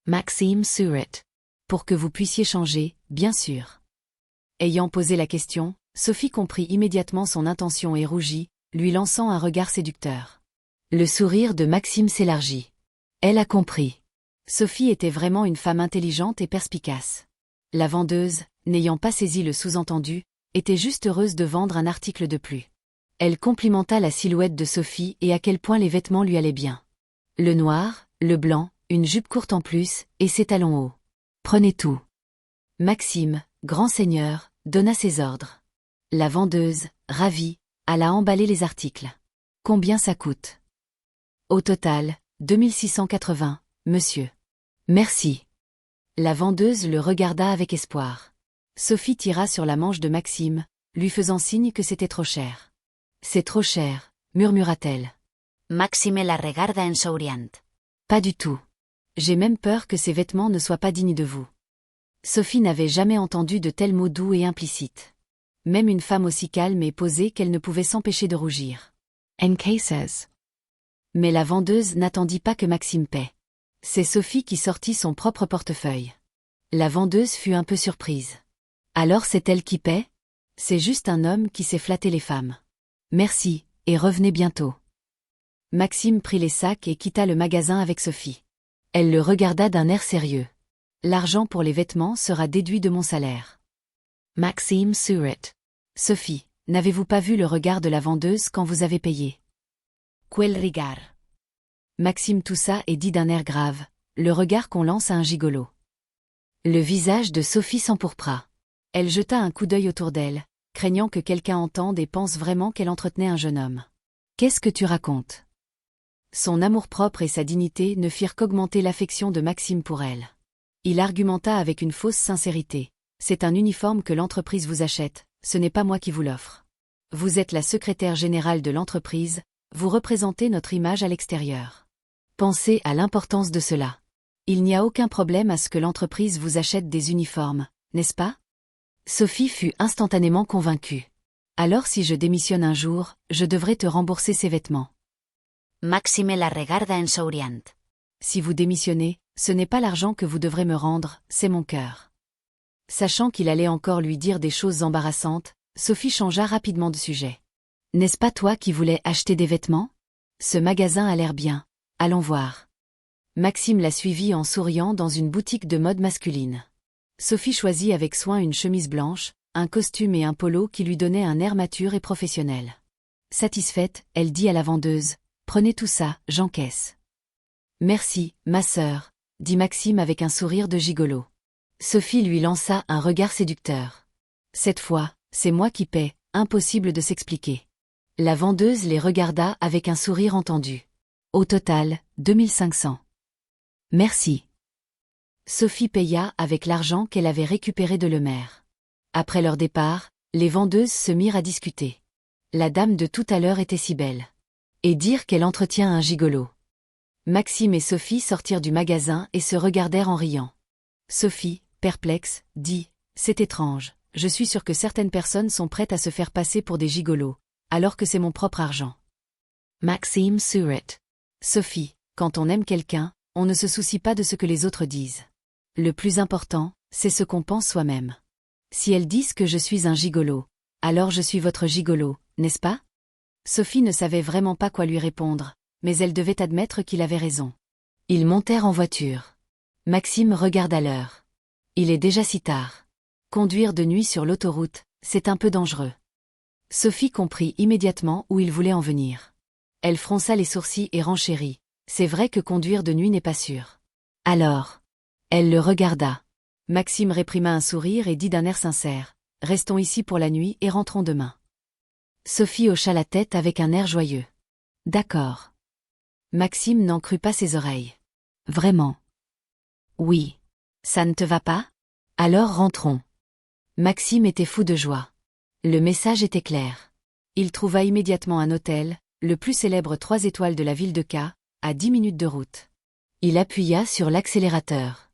Speaker 1: Maxime sourit. Pour que vous puissiez changer, bien sûr. Ayant posé la question, Sophie comprit immédiatement son intention et rougit, lui lançant un regard séducteur. Le sourire de Maxime s'élargit. Elle a compris. Sophie était vraiment une femme intelligente et perspicace. La vendeuse, n'ayant pas saisi le sous-entendu, était juste heureuse de vendre un article de plus. Elle complimenta la silhouette de Sophie et à quel point les vêtements lui allaient bien. Le noir, le blanc, une jupe courte en plus, et ses talons hauts. Prenez tout. Maxime, grand seigneur, donna ses ordres. La vendeuse, ravie, alla emballer les articles. Combien ça coûte? Au total, 2680, monsieur. Merci. La vendeuse le regarda avec espoir. Sophie tira sur la manche de Maxime, lui faisant signe que c'était trop cher. C'est trop cher, murmura-t-elle.
Speaker 2: Maxime la regarda en souriant.
Speaker 1: Pas du tout. J'ai même peur que ces vêtements ne soient pas dignes de vous. Sophie n'avait jamais entendu de tels mots doux et implicites. Même une femme aussi calme et posée qu'elle ne pouvait s'empêcher de rougir. En cases. Mais la vendeuse n'attendit pas que Maxime paie. C'est Sophie qui sortit son propre portefeuille. La vendeuse fut un peu surprise. Alors c'est elle qui paie? C'est juste un homme qui sait flatter les femmes. Merci, et revenez bientôt. Maxime prit les sacs et quitta le magasin avec Sophie. Elle le regarda d'un air sérieux. L'argent pour les vêtements sera déduit de mon salaire. Maxime sourit. Sophie, n'avez-vous pas vu le regard de la vendeuse quand vous avez payé? Quel regard? Maxime toussa et dit d'un air grave, le regard qu'on lance à un gigolo. Le visage de Sophie s'empourpra. Elle jeta un coup d'œil autour d'elle, craignant que quelqu'un entende et pense vraiment qu'elle entretenait un jeune homme. Qu'est-ce que tu racontes? Son amour-propre et sa dignité ne firent qu'augmenter l'affection de Maxime pour elle. Il argumenta avec une fausse sincérité. C'est un uniforme que l'entreprise vous achète, ce n'est pas moi qui vous l'offre. Vous êtes la secrétaire générale de l'entreprise, vous représentez notre image à l'extérieur. Pensez à l'importance de cela. Il n'y a aucun problème à ce que l'entreprise vous achète des uniformes, n'est-ce pas? Sophie fut instantanément convaincue. Alors si je démissionne un jour, je devrais te rembourser ces vêtements.
Speaker 2: Maxime la regarda en souriant.
Speaker 1: Si vous démissionnez, ce n'est pas l'argent que vous devrez me rendre, c'est mon cœur. Sachant qu'il allait encore lui dire des choses embarrassantes, Sophie changea rapidement de sujet. N'est-ce pas toi qui voulais acheter des vêtements? Ce magasin a l'air bien. Allons voir. Maxime la suivit en souriant dans une boutique de mode masculine. Sophie choisit avec soin une chemise blanche, un costume et un polo qui lui donnaient un air mature et professionnel. Satisfaite, elle dit à la vendeuse, « Prenez tout ça, j'encaisse. » Merci, ma sœur, dit Maxime avec un sourire de gigolo. Sophie lui lança un regard séducteur. Cette fois, c'est moi qui paie, impossible de s'expliquer. La vendeuse les regarda avec un sourire entendu. Au total, 2500. Merci. Sophie paya avec l'argent qu'elle avait récupéré de Lemaire. Après leur départ, les vendeuses se mirent à discuter. La dame de tout à l'heure était si belle. Et dire qu'elle entretient un gigolo. Maxime et Sophie sortirent du magasin et se regardèrent en riant. Sophie, perplexe, dit « C'est étrange, je suis sûre que certaines personnes sont prêtes à se faire passer pour des gigolos, alors que c'est mon propre argent. » Maxime sourit. Sophie, quand on aime quelqu'un, on ne se soucie pas de ce que les autres disent. Le plus important, c'est ce qu'on pense soi-même. Si elles disent que je suis un gigolo, alors je suis votre gigolo, n'est-ce pas? Sophie ne savait vraiment pas quoi lui répondre, mais elle devait admettre qu'il avait raison. Ils montèrent en voiture. Maxime regarda l'heure. Il est déjà si tard. Conduire de nuit sur l'autoroute, c'est un peu dangereux. Sophie comprit immédiatement où il voulait en venir. Elle fronça les sourcils et renchérit. C'est vrai que conduire de nuit n'est pas sûr. Alors, elle le regarda. Maxime réprima un sourire et dit d'un air sincère, « Restons ici pour la nuit et rentrons demain. » Sophie hocha la tête avec un air joyeux. « D'accord. » Maxime n'en crut pas ses oreilles. « Vraiment? »« Oui. Ça ne te va pas? Alors rentrons. » Maxime était fou de joie. Le message était clair. Il trouva immédiatement un hôtel, le plus célèbre 3 étoiles de la ville de K, à 10 minutes de route. Il appuya sur l'accélérateur.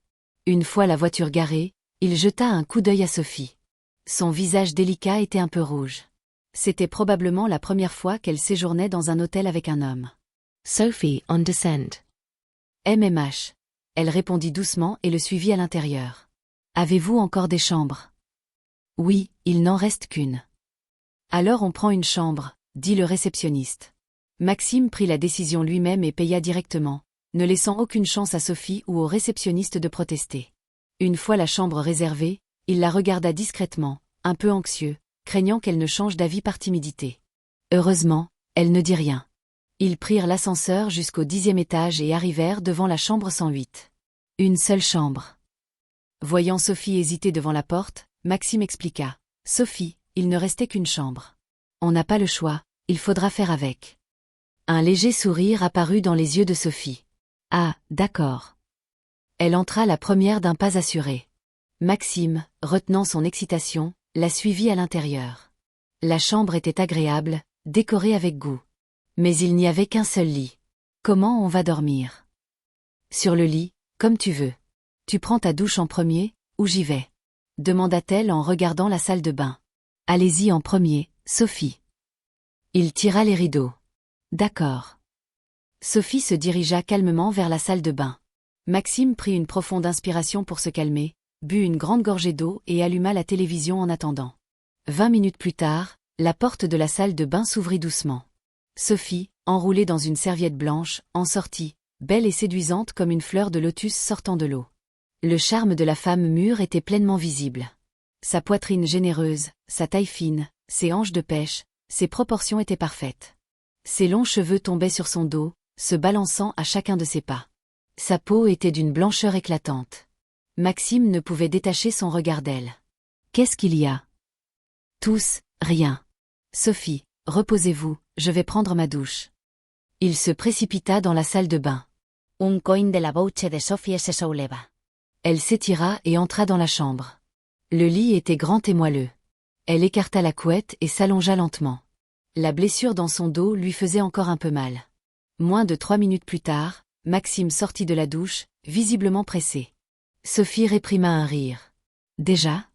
Speaker 1: Une fois la voiture garée, il jeta un coup d'œil à Sophie. Son visage délicat était un peu rouge. C'était probablement la première fois qu'elle séjournait dans un hôtel avec un homme. Sophie on descent. MMH. Elle répondit doucement et le suivit à l'intérieur. Avez-vous encore des chambres? Oui, il n'en reste qu'une. Alors on prend une chambre, dit le réceptionniste. Maxime prit la décision lui-même et paya directement, ne laissant aucune chance à Sophie ou au réceptionniste de protester. Une fois la chambre réservée, il la regarda discrètement, un peu anxieux, craignant qu'elle ne change d'avis par timidité. Heureusement, elle ne dit rien. Ils prirent l'ascenseur jusqu'au 10e étage et arrivèrent devant la chambre 108. Une seule chambre. Voyant Sophie hésiter devant la porte, Maxime expliqua. « Sophie, il ne restait qu'une chambre. On n'a pas le choix, il faudra faire avec. » Un léger sourire apparut dans les yeux de Sophie. « Ah, d'accord. » Elle entra la première d'un pas assuré. Maxime, retenant son excitation, la suivit à l'intérieur. La chambre était agréable, décorée avec goût. Mais il n'y avait qu'un seul lit. Comment on va dormir? Sur le lit, comme tu veux. Tu prends ta douche en premier, ou j'y vais? Demanda-t-elle en regardant la salle de bain. Allez-y en premier, Sophie. Il tira les rideaux. D'accord. Sophie se dirigea calmement vers la salle de bain. Maxime prit une profonde inspiration pour se calmer, but une grande gorgée d'eau et alluma la télévision en attendant. 20 minutes plus tard, la porte de la salle de bain s'ouvrit doucement. Sophie, enroulée dans une serviette blanche, en sortit, belle et séduisante comme une fleur de lotus sortant de l'eau. Le charme de la femme mûre était pleinement visible. Sa poitrine généreuse, sa taille fine, ses hanches de pêche, ses proportions étaient parfaites. Ses longs cheveux tombaient sur son dos, se balançant à chacun de ses pas. Sa peau était d'une blancheur éclatante. Maxime ne pouvait détacher son regard d'elle. « Qu'est-ce qu'il y a ?» Tous, rien. « Sophie, reposez-vous, je vais prendre ma douche. » Il se précipita dans la salle de bain.
Speaker 2: Un coin de la bouche de Sophie se souleva.
Speaker 1: Elle s'étira et entra dans la chambre. Le lit était grand et moelleux. Elle écarta la couette et s'allongea lentement. La blessure dans son dos lui faisait encore un peu mal. Moins de 3 minutes plus tard, Maxime sortit de la douche, visiblement pressé. Sophie réprima un rire. « Déjà ?»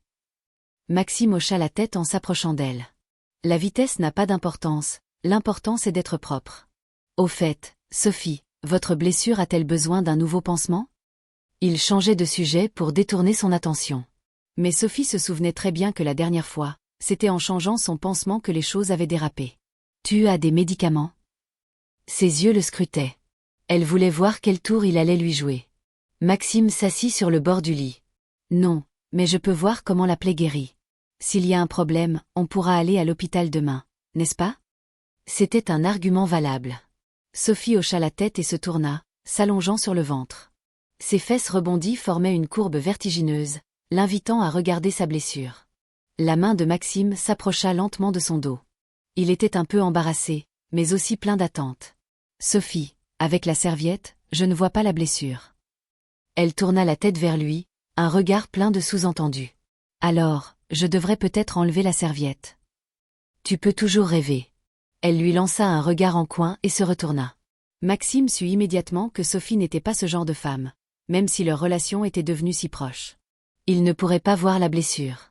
Speaker 1: Maxime hocha la tête en s'approchant d'elle. « La vitesse n'a pas d'importance, l'important c'est d'être propre. Au fait, Sophie, votre blessure a-t-elle besoin d'un nouveau pansement ?» Il changeait de sujet pour détourner son attention. Mais Sophie se souvenait très bien que la dernière fois, c'était en changeant son pansement que les choses avaient dérapé. « Tu as des médicaments ?» Ses yeux le scrutaient. Elle voulait voir quel tour il allait lui jouer. Maxime s'assit sur le bord du lit. « Non, mais je peux voir comment la plaie guérit. S'il y a un problème, on pourra aller à l'hôpital demain, n'est-ce pas ?» C'était un argument valable. Sophie hocha la tête et se tourna, s'allongeant sur le ventre. Ses fesses rebondies formaient une courbe vertigineuse, l'invitant à regarder sa blessure. La main de Maxime s'approcha lentement de son dos. Il était un peu embarrassé, mais aussi plein d'attente. « Sophie, avec la serviette, je ne vois pas la blessure. » Elle tourna la tête vers lui, un regard plein de sous-entendus. « Alors, je devrais peut-être enlever la serviette. »« Tu peux toujours rêver. » Elle lui lança un regard en coin et se retourna. Maxime sut immédiatement que Sophie n'était pas ce genre de femme, même si leur relation était devenue si proche. Il ne pourrait pas voir la blessure.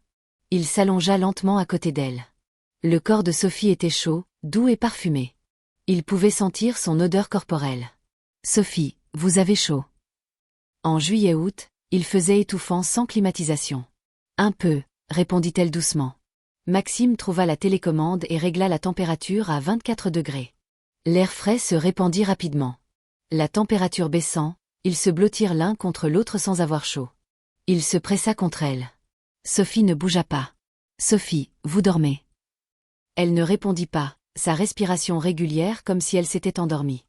Speaker 1: Il s'allongea lentement à côté d'elle. Le corps de Sophie était chaud, doux et parfumé. Il pouvait sentir son odeur corporelle. « Sophie, vous avez chaud. » En juillet-août, il faisait étouffant sans climatisation. Un peu, répondit-elle doucement. Maxime trouva la télécommande et régla la température à 24 degrés. L'air frais se répandit rapidement. La température baissant, ils se blottirent l'un contre l'autre sans avoir chaud. Il se pressa contre elle. Sophie ne bougea pas. « Sophie, vous dormez ?» Elle ne répondit pas, sa respiration régulière comme si elle s'était endormie.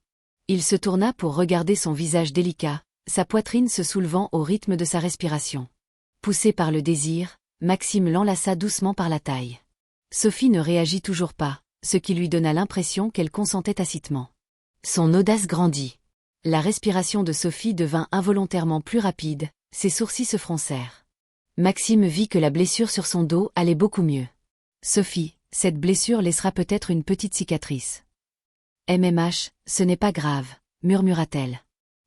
Speaker 1: Il se tourna pour regarder son visage délicat, sa poitrine se soulevant au rythme de sa respiration. Poussé par le désir, Maxime l'enlaça doucement par la taille. Sophie ne réagit toujours pas, ce qui lui donna l'impression qu'elle consentait tacitement. Son audace grandit. La respiration de Sophie devint involontairement plus rapide, ses sourcils se froncèrent. Maxime vit que la blessure sur son dos allait beaucoup mieux. « Sophie, cette blessure laissera peut-être une petite cicatrice. »« MMH, ce n'est pas grave, » murmura-t-elle.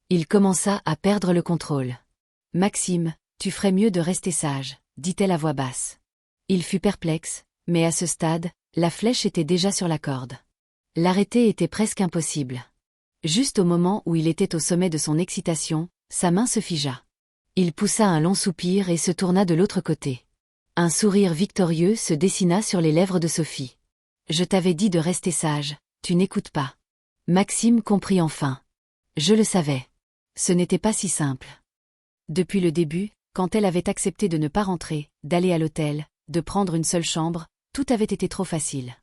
Speaker 1: Il commença à perdre le contrôle. « Maxime, tu ferais mieux de rester sage, » dit-elle à voix basse. Il fut perplexe, mais à ce stade, la flèche était déjà sur la corde. L'arrêter était presque impossible. Juste au moment où il était au sommet de son excitation, sa main se figea. Il poussa un long soupir et se tourna de l'autre côté. Un sourire victorieux se dessina sur les lèvres de Sophie. « Je t'avais dit de rester sage, tu n'écoutes pas. » Maxime comprit enfin. Je le savais. Ce n'était pas si simple. Depuis le début, quand elle avait accepté de ne pas rentrer, d'aller à l'hôtel, de prendre une seule chambre, tout avait été trop facile.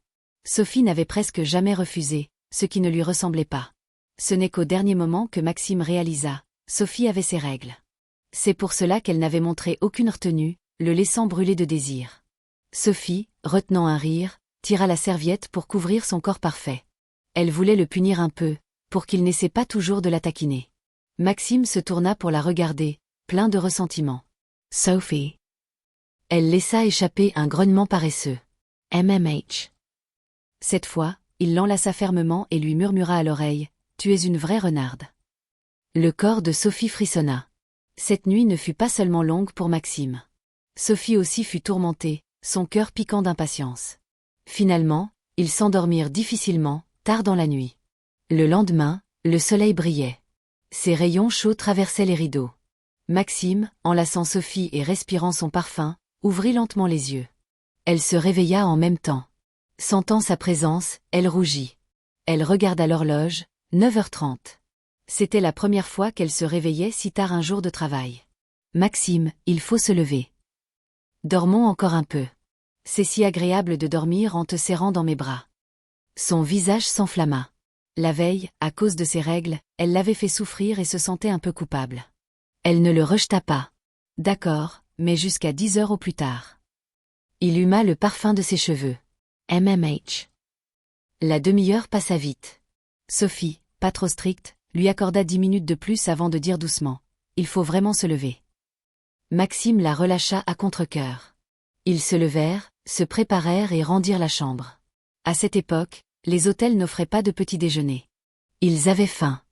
Speaker 1: Sophie n'avait presque jamais refusé, ce qui ne lui ressemblait pas. Ce n'est qu'au dernier moment que Maxime réalisa, Sophie avait ses règles. C'est pour cela qu'elle n'avait montré aucune retenue, le laissant brûler de désir. Sophie, retenant un rire, tira la serviette pour couvrir son corps parfait. Elle voulait le punir un peu, pour qu'il n'essaie pas toujours de la taquiner. Maxime se tourna pour la regarder, plein de ressentiment. « Sophie !» Elle laissa échapper un grognement paresseux. « MMH !» Cette fois, il l'enlaça fermement et lui murmura à l'oreille, « Tu es une vraie renarde. » Le corps de Sophie frissonna. Cette nuit ne fut pas seulement longue pour Maxime. Sophie aussi fut tourmentée, son cœur piquant d'impatience. Finalement, ils s'endormirent difficilement, tard dans la nuit. Le lendemain, le soleil brillait. Ses rayons chauds traversaient les rideaux. Maxime, enlaçant Sophie et respirant son parfum, ouvrit lentement les yeux. Elle se réveilla en même temps. Sentant sa présence, elle rougit. Elle regarda l'horloge, 9h30. C'était la première fois qu'elle se réveillait si tard un jour de travail. « Maxime, il faut se lever. Dormons encore un peu. C'est si agréable de dormir en te serrant dans mes bras. » Son visage s'enflamma. La veille, à cause de ses règles, elle l'avait fait souffrir et se sentait un peu coupable. Elle ne le rejeta pas. « D'accord, mais jusqu'à 10h au plus tard. » Il huma le parfum de ses cheveux. MMH. La demi-heure passa vite. Sophie, pas trop stricte, lui accorda 10 minutes de plus avant de dire doucement « Il faut vraiment se lever. » Maxime la relâcha à contre-cœur. Ils se levèrent, se préparèrent et rendirent la chambre. À cette époque, les hôtels n'offraient pas de petit déjeuner. Ils avaient faim.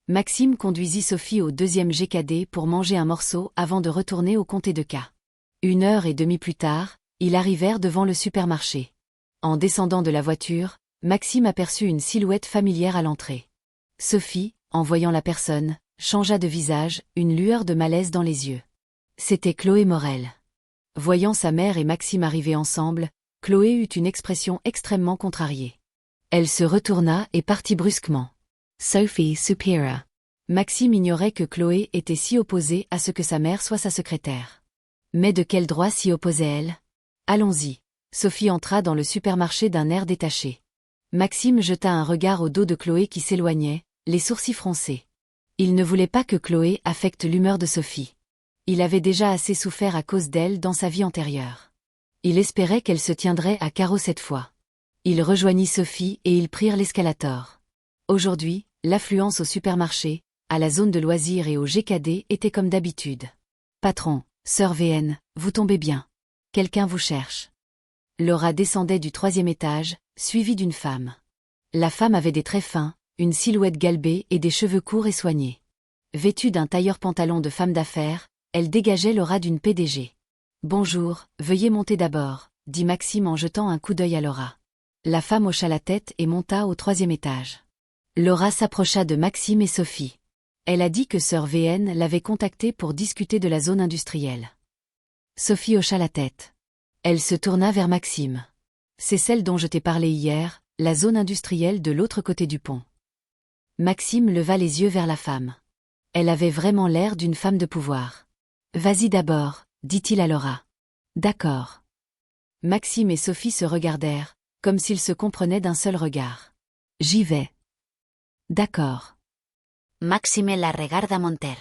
Speaker 1: Maxime conduisit Sophie au 2e GKD pour manger un morceau avant de retourner au comté de K. 1h30 plus tard, ils arrivèrent devant le supermarché. En descendant de la voiture, Maxime aperçut une silhouette familière à l'entrée. Sophie, en voyant la personne, changea de visage, une lueur de malaise dans les yeux. C'était Chloé Morel. Voyant sa mère et Maxime arriver ensemble, Chloé eut une expression extrêmement contrariée. Elle se retourna et partit brusquement. Sophie Supera. Maxime ignorait que Chloé était si opposée à ce que sa mère soit sa secrétaire. Mais de quel droit s'y opposait-elle ? Allons-y. Sophie entra dans le supermarché d'un air détaché. Maxime jeta un regard au dos de Chloé qui s'éloignait, les sourcils froncés. Il ne voulait pas que Chloé affecte l'humeur de Sophie. Il avait déjà assez souffert à cause d'elle dans sa vie antérieure. Il espérait qu'elle se tiendrait à carreau cette fois. Il rejoignit Sophie et ils prirent l'escalator. Aujourd'hui, l'affluence au supermarché, à la zone de loisirs et au GKD était comme d'habitude. « Patron, sœur VN, vous tombez bien. Quelqu'un vous cherche. » Laura descendait du 3e étage, suivie d'une femme. La femme avait des traits fins, une silhouette galbée et des cheveux courts et soignés. Vêtue d'un tailleur-pantalon de femme d'affaires, elle dégageait l'aura d'une PDG. « Bonjour, veuillez monter d'abord », dit Maxime en jetant un coup d'œil à Laura. La femme hocha la tête et monta au 3e étage. Laura s'approcha de Maxime et Sophie. Elle a dit que sœur VN l'avait contactée pour discuter de la zone industrielle. Sophie hocha la tête. Elle se tourna vers Maxime. C'est celle dont je t'ai parlé hier, la zone industrielle de l'autre côté du pont. Maxime leva les yeux vers la femme. Elle avait vraiment l'air d'une femme de pouvoir. Vas-y d'abord, dit-il à Laura. D'accord. Maxime et Sophie se regardèrent, comme s'ils se comprenaient d'un seul regard. J'y vais. D'accord.
Speaker 2: Maxime la regarda monter.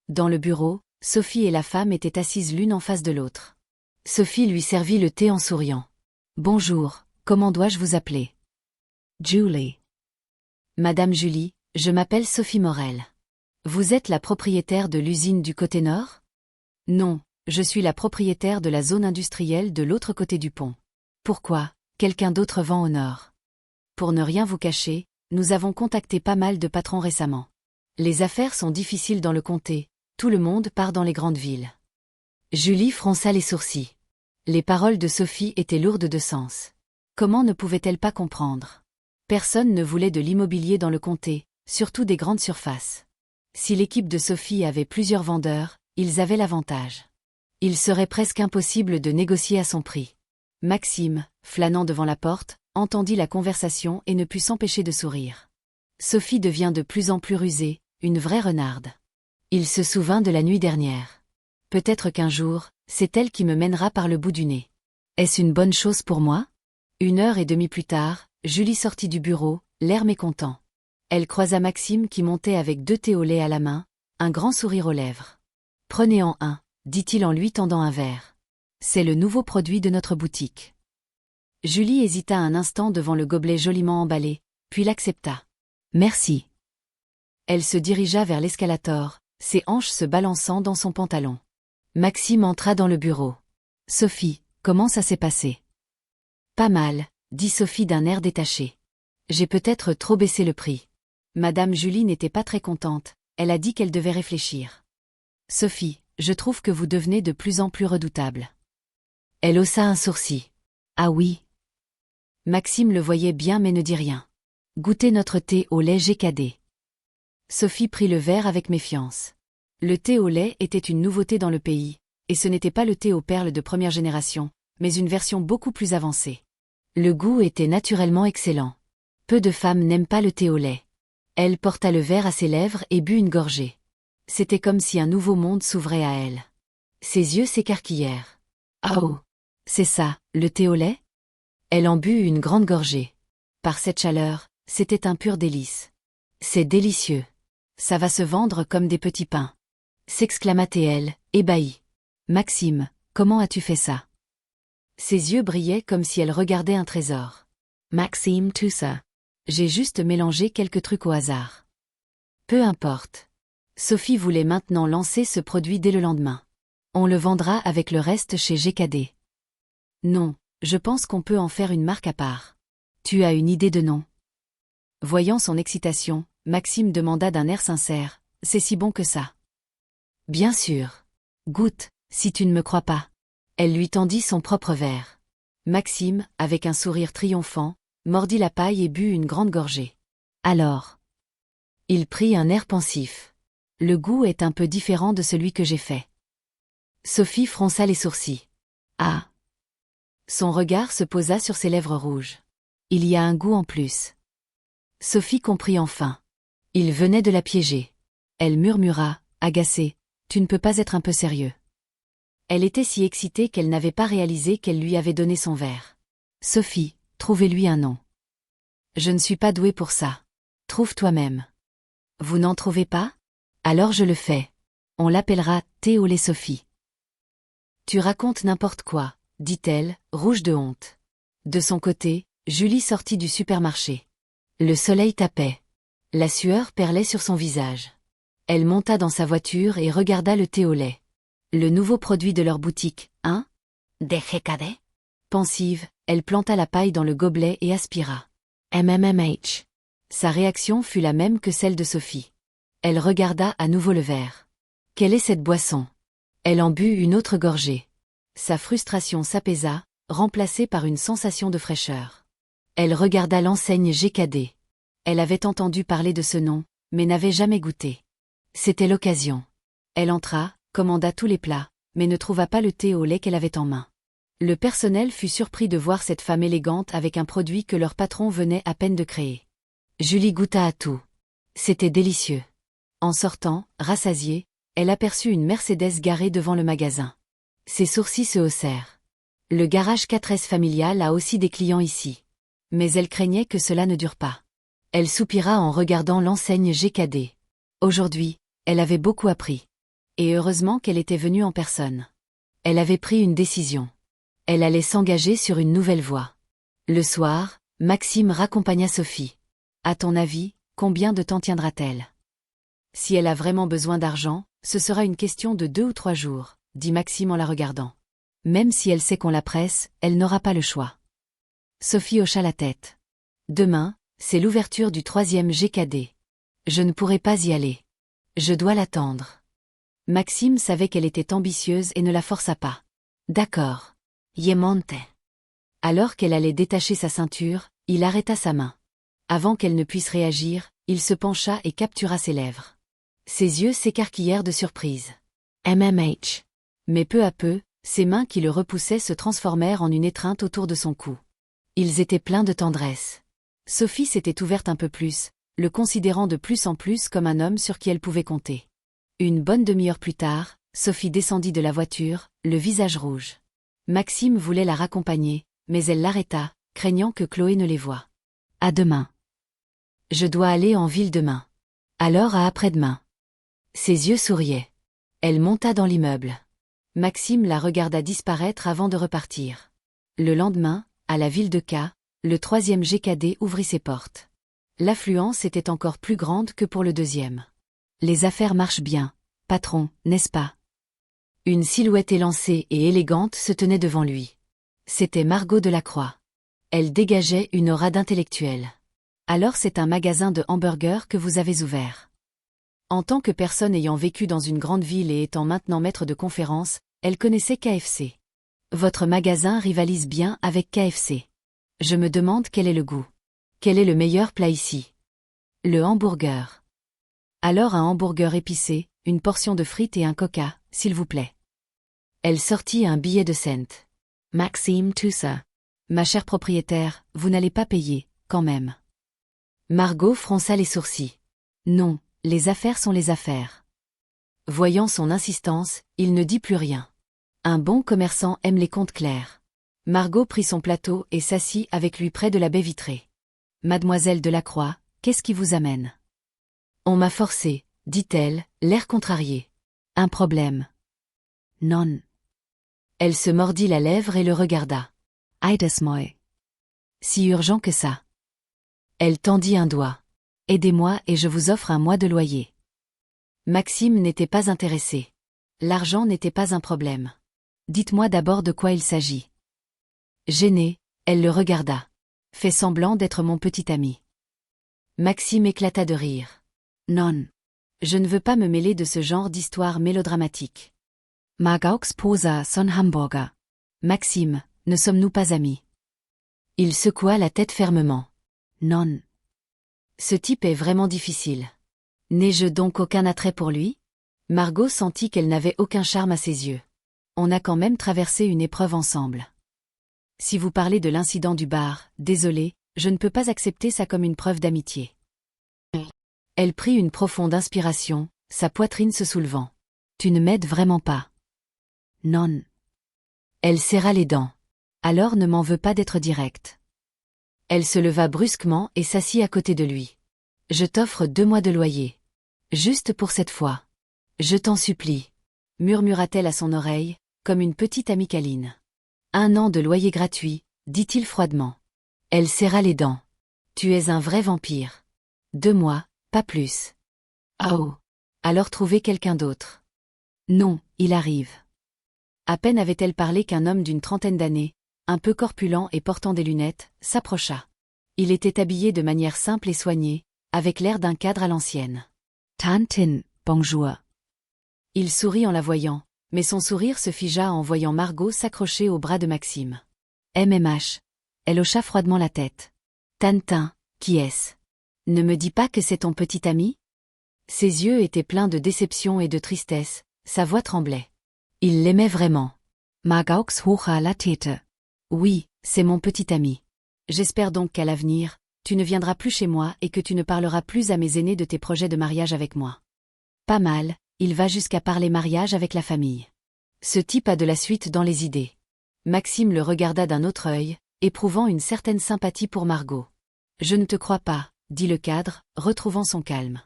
Speaker 1: Dans le bureau, Sophie et la femme étaient assises l'une en face de l'autre. Sophie lui servit le thé en souriant. Bonjour, comment dois-je vous appeler? Julie. Madame Julie, je m'appelle Sophie Morel. Vous êtes la propriétaire de l'usine du côté nord? Non, je suis la propriétaire de la zone industrielle de l'autre côté du pont. Pourquoi? Quelqu'un d'autre vend au nord. Pour ne rien vous cacher, nous avons contacté pas mal de patrons récemment. Les affaires sont difficiles dans le comté, tout le monde part dans les grandes villes. Julie fronça les sourcils. Les paroles de Sophie étaient lourdes de sens. Comment ne pouvait-elle pas comprendre? Personne ne voulait de l'immobilier dans le comté, surtout des grandes surfaces. Si l'équipe de Sophie avait plusieurs vendeurs, ils avaient l'avantage. Il serait presque impossible de négocier à son prix. Maxime, flânant devant la porte, entendit la conversation et ne put s'empêcher de sourire. Sophie devient de plus en plus rusée, une vraie renarde. Il se souvint de la nuit dernière. Peut-être qu'un jour, c'est elle qui me mènera par le bout du nez. Est-ce une bonne chose pour moi? 1h30 plus tard, Julie sortit du bureau, l'air mécontent. Elle croisa Maxime qui montait avec 2 thés au lait à la main, un grand sourire aux lèvres. Prenez-en un, dit-il en lui tendant un verre. C'est le nouveau produit de notre boutique. Julie hésita un instant devant le gobelet joliment emballé, puis l'accepta. Merci. Elle se dirigea vers l'escalator, ses hanches se balançant dans son pantalon. Maxime entra dans le bureau. Sophie, comment ça s'est passé? Pas mal, dit Sophie d'un air détaché. J'ai peut-être trop baissé le prix. Madame Julie n'était pas très contente, elle a dit qu'elle devait réfléchir. Sophie, je trouve que vous devenez de plus en plus redoutable. Elle haussa un sourcil. Ah oui. Maxime le voyait bien mais ne dit rien. Goûtez notre thé au lait GKD. Sophie prit le verre avec méfiance. Le thé au lait était une nouveauté dans le pays, et ce n'était pas le thé aux perles de première génération, mais une version beaucoup plus avancée. Le goût était naturellement excellent. Peu de femmes n'aiment pas le thé au lait. Elle porta le verre à ses lèvres et but une gorgée. C'était comme si un nouveau monde s'ouvrait à elle. Ses yeux s'écarquillèrent. Oh! C'est ça, le thé au lait? Elle en but une grande gorgée. Par cette chaleur, c'était un pur délice. C'est délicieux. Ça va se vendre comme des petits pains. S'exclama-t-elle, ébahie. Maxime, comment as-tu fait ça? Ses yeux brillaient comme si elle regardait un trésor. Maxime, tout ça. J'ai juste mélangé quelques trucs au hasard. Peu importe. Sophie voulait maintenant lancer ce produit dès le lendemain. On le vendra avec le reste chez GKD. Non, je pense qu'on peut en faire une marque à part. Tu as une idée de nom? Voyant son excitation, Maxime demanda d'un air sincère, c'est si bon que ça? Bien sûr. Goûte, si tu ne me crois pas. Elle lui tendit son propre verre. Maxime, avec un sourire triomphant, mordit la paille et but une grande gorgée. Alors? Il prit un air pensif. Le goût est un peu différent de celui que j'ai fait. Sophie fronça les sourcils. Ah! Son regard se posa sur ses lèvres rouges. Il y a un goût en plus. Sophie comprit enfin. Il venait de la piéger. Elle murmura, agacée, « Tu ne peux pas être un peu sérieux. » Elle était si excitée qu'elle n'avait pas réalisé qu'elle lui avait donné son verre. « Sophie, trouvez-lui un nom. »« Je ne suis pas douée pour ça. Trouve toi-même. »« Vous n'en trouvez pas? Alors je le fais. On l'appellera thé au lait Sophie. »« Tu racontes n'importe quoi, » dit-elle, rouge de honte. De son côté, Julie sortit du supermarché. Le soleil tapait. La sueur perlait sur son visage. Elle monta dans sa voiture et regarda le thé au lait. Le nouveau produit de leur boutique, hein?
Speaker 2: De GKD?
Speaker 1: Pensive, elle planta la paille dans le gobelet et aspira. MMMH. Sa réaction fut la même que celle de Sophie. Elle regarda à nouveau le verre. Quelle est cette boisson? Elle en but une autre gorgée. Sa frustration s'apaisa, remplacée par une sensation de fraîcheur. Elle regarda l'enseigne GKD. Elle avait entendu parler de ce nom, mais n'avait jamais goûté. C'était l'occasion. Elle entra, commanda tous les plats, mais ne trouva pas le thé au lait qu'elle avait en main. Le personnel fut surpris de voir cette femme élégante avec un produit que leur patron venait à peine de créer. Julie goûta à tout. C'était délicieux. En sortant, rassasiée, elle aperçut une Mercedes garée devant le magasin. Ses sourcils se haussèrent. Le garage 4S familial a aussi des clients ici. Mais elle craignait que cela ne dure pas. Elle soupira en regardant l'enseigne GKD. Aujourd'hui, elle avait beaucoup appris. Et heureusement qu'elle était venue en personne. Elle avait pris une décision. Elle allait s'engager sur une nouvelle voie. Le soir, Maxime raccompagna Sophie. À ton avis, combien de temps tiendra-t-elle? Si elle a vraiment besoin d'argent, ce sera une question de 2 ou 3 jours, dit Maxime en la regardant. Même si elle sait qu'on la presse, elle n'aura pas le choix. Sophie hocha la tête. Demain, c'est l'ouverture du 3e GKD. Je ne pourrai pas y aller. Je dois l'attendre. Maxime savait qu'elle était ambitieuse et ne la força pas. D'accord.
Speaker 2: Yemonte.
Speaker 1: Alors qu'elle allait détacher sa ceinture, il arrêta sa main. Avant qu'elle ne puisse réagir, il se pencha et captura ses lèvres. Ses yeux s'écarquillèrent de surprise.
Speaker 2: MMH.
Speaker 1: Mais peu à peu, ses mains qui le repoussaient se transformèrent en une étreinte autour de son cou. Ils étaient pleins de tendresse. Sophie s'était ouverte un peu plus, le considérant de plus en plus comme un homme sur qui elle pouvait compter. Une bonne demi-heure plus tard, Sophie descendit de la voiture, le visage rouge. Maxime voulait la raccompagner, mais elle l'arrêta, craignant que Chloé ne les voie. À demain. Je dois aller en ville demain. Alors à après-demain. Ses yeux souriaient. Elle monta dans l'immeuble. Maxime la regarda disparaître avant de repartir. Le lendemain, à la ville de K, le 3e GKD ouvrit ses portes. L'affluence était encore plus grande que pour le 2e. Les affaires marchent bien, patron, n'est-ce pas? Une silhouette élancée et élégante se tenait devant lui. C'était Margot Delacroix. Elle dégageait une aura d'intellectuelle. Alors c'est un magasin de hamburgers que vous avez ouvert. En tant que personne ayant vécu dans une grande ville et étant maintenant maître de conférence, elle connaissait KFC. Votre magasin rivalise bien avec KFC. Je me demande quel est le goût. Quel est le meilleur plat ici? Le hamburger. Alors un hamburger épicé, une portion de frites et un coca, s'il vous plaît. Elle sortit un billet de cent.
Speaker 2: Maxime toussa.
Speaker 1: Ma chère propriétaire, vous n'allez pas payer, quand même. Margot fronça les sourcils. Non, les affaires sont les affaires. Voyant son insistance, il ne dit plus rien. Un bon commerçant aime les comptes clairs. Margot prit son plateau et s'assit avec lui près de la baie vitrée. Mademoiselle Delacroix, qu'est-ce qui vous amène? On m'a forcé, dit-elle, l'air contrarié. Un problème?
Speaker 2: Non.
Speaker 1: Elle se mordit la lèvre et le regarda.
Speaker 2: Eidesmoi.
Speaker 1: Si urgent que ça. Elle tendit un doigt. Aidez-moi et je vous offre un mois de loyer. Maxime n'était pas intéressé. L'argent n'était pas un problème. Dites-moi d'abord de quoi il s'agit. Gênée, elle le regarda. Fais semblant d'être mon petit ami. Maxime éclata de rire. Non. Je ne veux pas me mêler de ce genre d'histoire mélodramatique.
Speaker 2: Magaux posa son Hamburger.
Speaker 1: Maxime, ne sommes-nous pas amis? Il secoua la tête fermement.
Speaker 2: Non.
Speaker 1: Ce type est vraiment difficile. N'ai-je donc aucun attrait pour lui? Margot sentit qu'elle n'avait aucun charme à ses yeux. On a quand même traversé une épreuve ensemble. Si vous parlez de l'incident du bar, désolé, je ne peux pas accepter ça comme une preuve d'amitié. Elle prit une profonde inspiration, sa poitrine se soulevant. Tu ne m'aides vraiment pas.
Speaker 2: Non.
Speaker 1: Elle serra les dents. Alors ne m'en veux pas d'être directe. Elle se leva brusquement et s'assit à côté de lui. Je t'offre 2 mois de loyer. Juste pour cette fois. Je t'en supplie. Murmura-t-elle à son oreille, comme une petite amie câline. 1 an de loyer gratuit, dit-il froidement. Elle serra les dents. Tu es un vrai vampire. 2 mois, pas plus.
Speaker 2: Oh.
Speaker 1: Alors trouvez quelqu'un d'autre. Non, il arrive. À peine avait-elle parlé qu'un homme d'une trentaine d'années, un peu corpulent et portant des lunettes, s'approcha. Il était habillé de manière simple et soignée, avec l'air d'un cadre à l'ancienne.
Speaker 2: Tantin, bonjour.
Speaker 1: Il sourit en la voyant, mais son sourire se figea en voyant Margot s'accrocher au bras de Maxime. MMH. Elle hocha froidement la tête. Tantin, qui est-ce? Ne me dis pas que c'est ton petit ami? Ses yeux étaient pleins de déception et de tristesse, sa voix tremblait. Il l'aimait vraiment.
Speaker 2: Margaux hocha la tête.
Speaker 1: Oui, c'est mon petit ami. J'espère donc qu'à l'avenir, tu ne viendras plus chez moi et que tu ne parleras plus à mes aînés de tes projets de mariage avec moi. Pas mal, il va jusqu'à parler mariage avec la famille. Ce type a de la suite dans les idées. Maxime le regarda d'un autre œil, éprouvant une certaine sympathie pour Margot. Je ne te crois pas, dit le cadre, retrouvant son calme.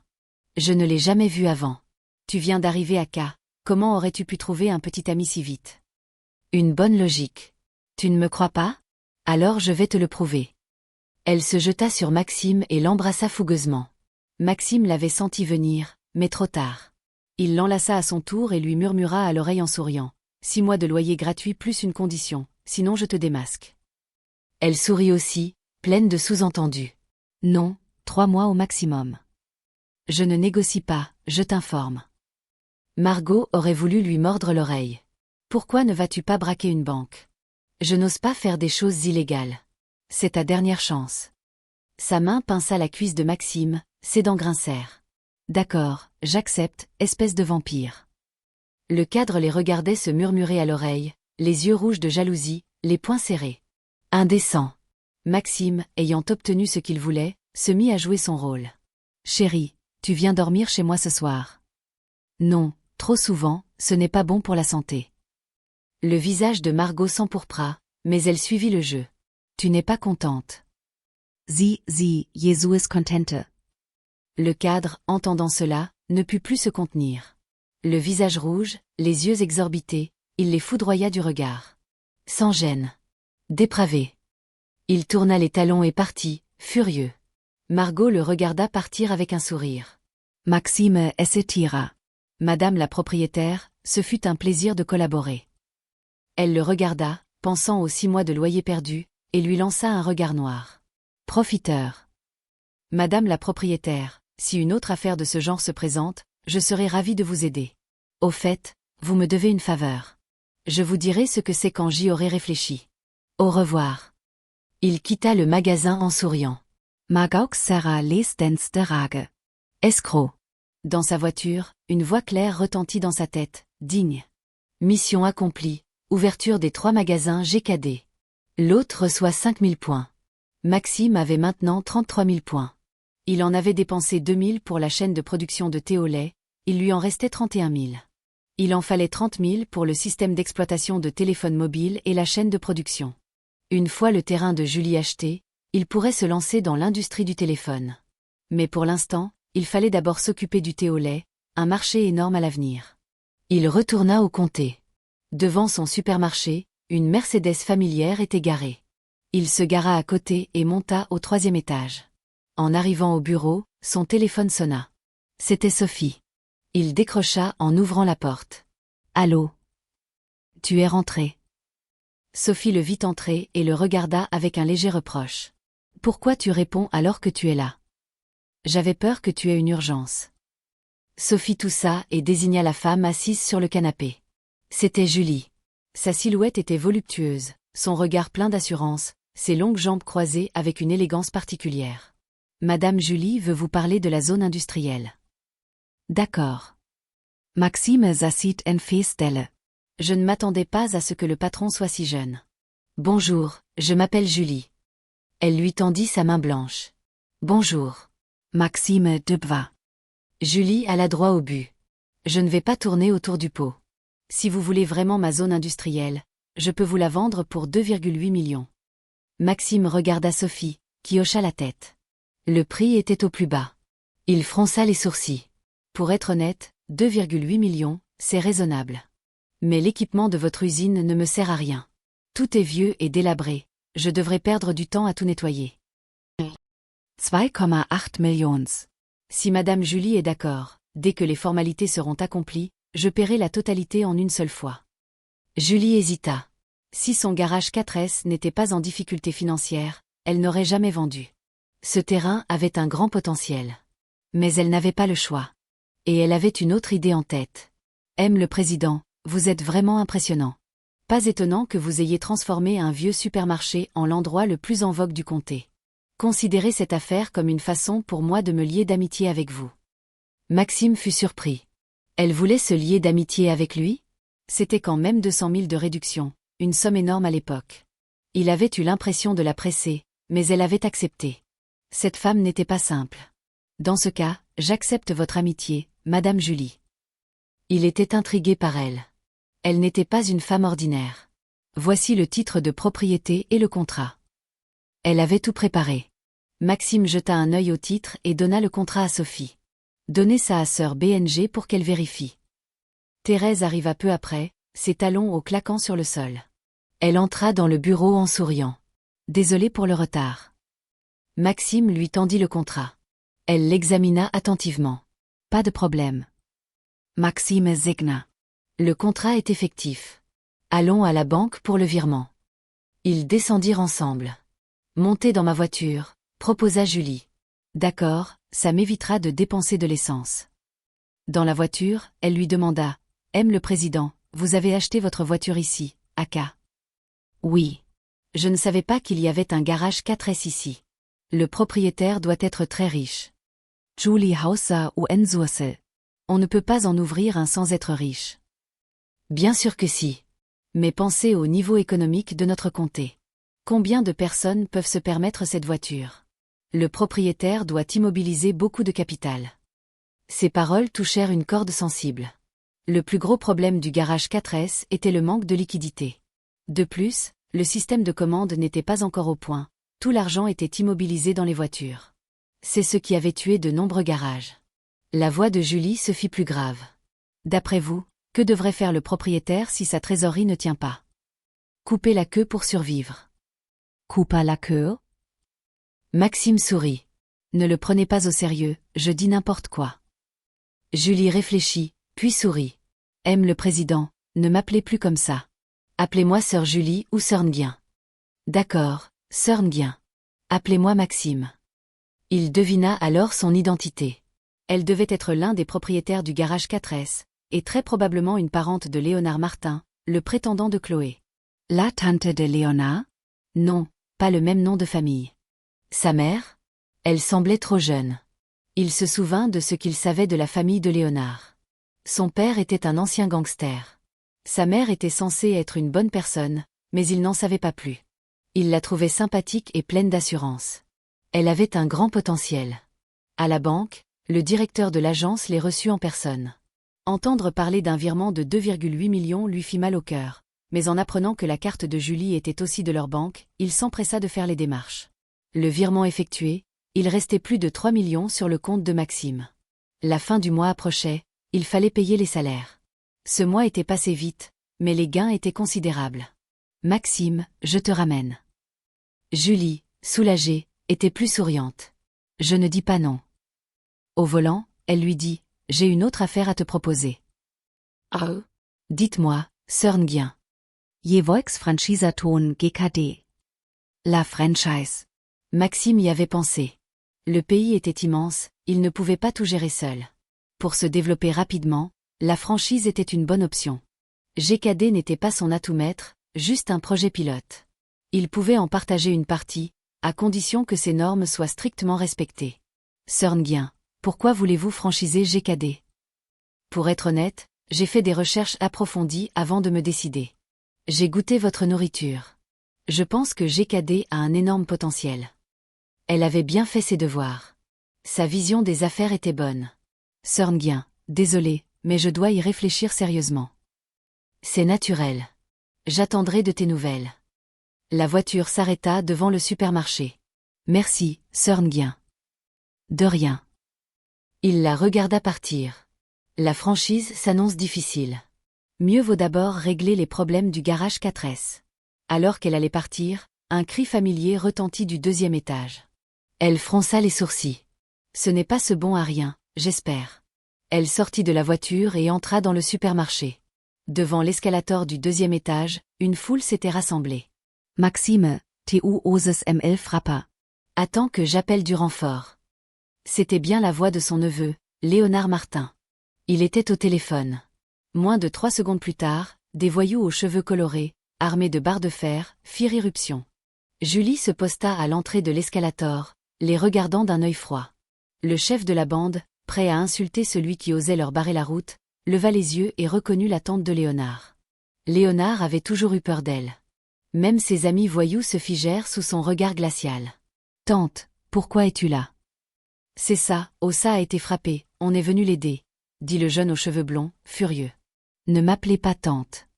Speaker 1: Je ne l'ai jamais vu avant. Tu viens d'arriver à K. Comment aurais-tu pu trouver un petit ami si vite? Une bonne logique. Tu ne me crois pas? Alors je vais te le prouver. Elle se jeta sur Maxime et l'embrassa fougueusement. Maxime l'avait senti venir, mais trop tard. Il l'enlaça à son tour et lui murmura à l'oreille en souriant. 6 mois de loyer gratuit plus une condition, sinon je te démasque. Elle sourit aussi, pleine de sous-entendus.
Speaker 2: Non, 3 mois au maximum.
Speaker 1: Je ne négocie pas, je t'informe. Margot aurait voulu lui mordre l'oreille. Pourquoi ne vas-tu pas braquer une banque? Je n'ose pas faire des choses illégales. C'est ta dernière chance. Sa main pinça la cuisse de Maxime, ses dents grincèrent. D'accord, j'accepte, espèce de vampire. Le cadre les regardait se murmurer à l'oreille, les yeux rouges de jalousie, les poings serrés. Indécent. Maxime, ayant obtenu ce qu'il voulait, se mit à jouer son rôle. Chérie, tu viens dormir chez moi ce soir. Non, trop souvent, ce n'est pas bon pour la santé. Le visage de Margot s'empourpra, mais elle suivit le jeu. Tu n'es pas contente.
Speaker 2: Sie, Jesu ist contente.
Speaker 1: Le cadre, entendant cela, ne put plus se contenir. Le visage rouge, les yeux exorbités, il les foudroya du regard. Sans gêne. Dépravé. Il tourna les talons et partit, furieux. Margot le regarda partir avec un sourire.
Speaker 2: Maxime esse tira.
Speaker 1: Madame la propriétaire, ce fut un plaisir de collaborer. Elle le regarda, pensant aux 6 mois de loyer perdu, et lui lança un regard noir. Profiteur. Madame la propriétaire, si une autre affaire de ce genre se présente, je serai ravi de vous aider. Au fait, vous me devez une faveur. Je vous dirai ce que c'est quand j'y aurai réfléchi. Au revoir. Il quitta le magasin en souriant.
Speaker 2: Margaux serra les dents de rage.
Speaker 1: Escroc. Dans sa voiture, une voix claire retentit dans sa tête, digne. Mission accomplie, ouverture des 3 magasins GKD. L'autre reçoit 5000 points. Maxime avait maintenant 33 000 points. Il en avait dépensé 2000 pour la chaîne de production de thé au lait, il lui en restait 31 000. Il en fallait 30 000 pour le système d'exploitation de téléphone mobile et la chaîne de production. Une fois le terrain de Julie acheté, il pourrait se lancer dans l'industrie du téléphone. Mais pour l'instant, il fallait d'abord s'occuper du thé au lait, un marché énorme à l'avenir. Il retourna au comté. Devant son supermarché, une Mercedes familière était garée. Il se gara à côté et monta au 3e étage. En arrivant au bureau, son téléphone sonna. C'était Sophie. Il décrocha en ouvrant la porte. Allô? Tu es rentré. Sophie le vit entrer et le regarda avec un léger reproche. Pourquoi tu réponds alors que tu es là? J'avais peur que tu aies une urgence. Sophie toussa et désigna la femme assise sur le canapé. C'était Julie. Sa silhouette était voluptueuse, son regard plein d'assurance, ses longues jambes croisées avec une élégance particulière. Madame Julie veut vous parler de la zone industrielle. D'accord.
Speaker 2: Maxime s'assit en Festelle.
Speaker 1: Je ne m'attendais pas à ce que le patron soit si jeune. Bonjour, je m'appelle Julie. Elle lui tendit sa main blanche. Bonjour.
Speaker 2: Maxime debva.
Speaker 1: Julie alla droit au but. Je ne vais pas tourner autour du pot. Si vous voulez vraiment ma zone industrielle, je peux vous la vendre pour 2,8 millions. Maxime regarda Sophie, qui hocha la tête. Le prix était au plus bas. Il fronça les sourcils. Pour être honnête, 2,8 millions, c'est raisonnable. Mais l'équipement de votre usine ne me sert à rien. Tout est vieux et délabré. Je devrais perdre du temps à tout nettoyer.
Speaker 2: 2,8 millions.
Speaker 1: Si Madame Julie est d'accord, dès que les formalités seront accomplies, je paierai la totalité en une seule fois. Julie hésita. Si son garage 4S n'était pas en difficulté financière, elle n'aurait jamais vendu. Ce terrain avait un grand potentiel. Mais elle n'avait pas le choix. Et elle avait une autre idée en tête. Aime le président, vous êtes vraiment impressionnant. Pas étonnant que vous ayez transformé un vieux supermarché en l'endroit le plus en vogue du comté. Considérez cette affaire comme une façon pour moi de me lier d'amitié avec vous. Maxime fut surpris. Elle voulait se lier d'amitié avec lui? C'était quand même 200 000 de réduction, une somme énorme à l'époque. Il avait eu l'impression de la presser, mais elle avait accepté. Cette femme n'était pas simple. Dans ce cas, j'accepte votre amitié, Madame Julie. Il était intrigué par elle. Elle n'était pas une femme ordinaire. Voici le titre de propriété et le contrat. Elle avait tout préparé. Maxime jeta un œil au titre et donna le contrat à Sophie. Donnez ça à sœur BNG pour qu'elle vérifie. Thérèse arriva peu après, ses talons au claquant sur le sol. Elle entra dans le bureau en souriant. Désolée pour le retard. Maxime lui tendit le contrat. Elle l'examina attentivement. Pas de problème.
Speaker 2: Maxime signa.
Speaker 1: Le contrat est effectif. Allons à la banque pour le virement. Ils descendirent ensemble. Montez dans ma voiture, proposa Julie. D'accord, ça m'évitera de dépenser de l'essence. Dans la voiture, elle lui demanda. Le président, vous avez acheté votre voiture ici, à K. Oui. Je ne savais pas qu'il y avait un garage 4S ici. Le propriétaire doit être très riche.
Speaker 2: Julie Hauser ou Ensurse.
Speaker 1: On ne peut pas en ouvrir un sans être riche. Bien sûr que si. Mais pensez au niveau économique de notre comté. Combien de personnes peuvent se permettre cette voiture? Le propriétaire doit immobiliser beaucoup de capital. Ces paroles touchèrent une corde sensible. Le plus gros problème du garage 4S était le manque de liquidité. De plus, le système de commande n'était pas encore au point, tout l'argent était immobilisé dans les voitures. C'est ce qui avait tué de nombreux garages. La voix de Julie se fit plus grave. D'après vous, que devrait faire le propriétaire si sa trésorerie ne tient pas? Couper la queue pour survivre.
Speaker 2: Couper la queue?
Speaker 1: Maxime sourit. Ne le prenez pas au sérieux, je dis n'importe quoi. Julie réfléchit, puis sourit. Le président, ne m'appelez plus comme ça. Appelez-moi sœur Julie ou sœur Nguyen. D'accord, sœur Nguyen. Appelez-moi Maxime. Il devina alors son identité. Elle devait être l'un des propriétaires du garage 4S, et très probablement une parente de Léonard Martin, le prétendant de Chloé.
Speaker 2: La tante de Léonard?
Speaker 1: Non, pas le même nom de famille. Sa mère? Elle semblait trop jeune. Il se souvint de ce qu'il savait de la famille de Léonard. Son père était un ancien gangster. Sa mère était censée être une bonne personne, mais il n'en savait pas plus. Il la trouvait sympathique et pleine d'assurance. Elle avait un grand potentiel. À la banque, le directeur de l'agence les reçut en personne. Entendre parler d'un virement de 2,8 millions lui fit mal au cœur, mais en apprenant que la carte de Julie était aussi de leur banque, il s'empressa de faire les démarches. Le virement effectué, il restait plus de 3 millions sur le compte de Maxime. La fin du mois approchait, il fallait payer les salaires. Ce mois était passé vite, mais les gains étaient considérables. Maxime, je te ramène. Julie, soulagée, était plus souriante. Je ne dis pas non. Au volant, elle lui dit, j'ai une autre affaire à te proposer.
Speaker 2: Oh.
Speaker 1: Dites-moi, sœur Nguyen.
Speaker 2: Je Volksfranchisaton GKD.
Speaker 1: La franchise. Maxime y avait pensé. Le pays était immense, il ne pouvait pas tout gérer seul. Pour se développer rapidement, la franchise était une bonne option. GKD n'était pas son atout maître, juste un projet pilote. Il pouvait en partager une partie, à condition que ses normes soient strictement respectées. Sœur Nguyen, pourquoi voulez-vous franchiser GKD? Pour être honnête, j'ai fait des recherches approfondies avant de me décider. J'ai goûté votre nourriture. Je pense que GKD a un énorme potentiel. Elle avait bien fait ses devoirs. Sa vision des affaires était bonne. Sœur Nguyen, désolée, mais je dois y réfléchir sérieusement. C'est naturel. J'attendrai de tes nouvelles. La voiture s'arrêta devant le supermarché. Merci, sœur Nguyen. De rien. Il la regarda partir. La franchise s'annonce difficile. Mieux vaut d'abord régler les problèmes du garage 4S. Alors qu'elle allait partir, un cri familier retentit du deuxième étage. Elle fronça les sourcils. Ce n'est pas ce bon à rien, j'espère. Elle sortit de la voiture et entra dans le supermarché. Devant l'escalator du deuxième étage, une foule s'était rassemblée.
Speaker 2: Maxime, tu oses ML frappa.
Speaker 1: Attends que j'appelle du renfort. C'était bien la voix de son neveu, Léonard Martin. Il était au téléphone. Moins de 3 secondes plus tard, des voyous aux cheveux colorés, armés de barres de fer, firent irruption. Julie se posta à l'entrée de l'escalator, les regardant d'un œil froid. Le chef de la bande, prêt à insulter celui qui osait leur barrer la route, leva les yeux et reconnut la tante de Léonard. Léonard avait toujours eu peur d'elle. Même ses amis voyous se figèrent sous son regard glacial. « Tante, pourquoi es-tu là ?»« C'est ça, Ossa a été frappé, on est venu l'aider, » dit le jeune aux cheveux blonds, furieux. « Ne m'appelez pas tante.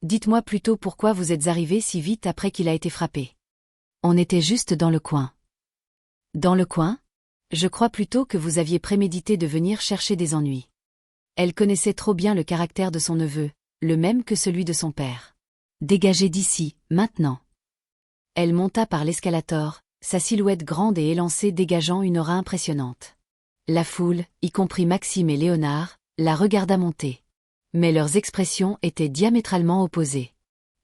Speaker 1: Dites-moi plutôt pourquoi vous êtes arrivé si vite après qu'il a été frappé. » « On était juste dans le coin. »« Dans le coin ? Je crois plutôt que vous aviez prémédité de venir chercher des ennuis. » Elle connaissait trop bien le caractère de son neveu, le même que celui de son père. « Dégagez d'ici, maintenant. » Elle monta par l'escalator, sa silhouette grande et élancée dégageant une aura impressionnante. La foule, y compris Maxime et Léonard, la regarda monter. Mais leurs expressions étaient diamétralement opposées.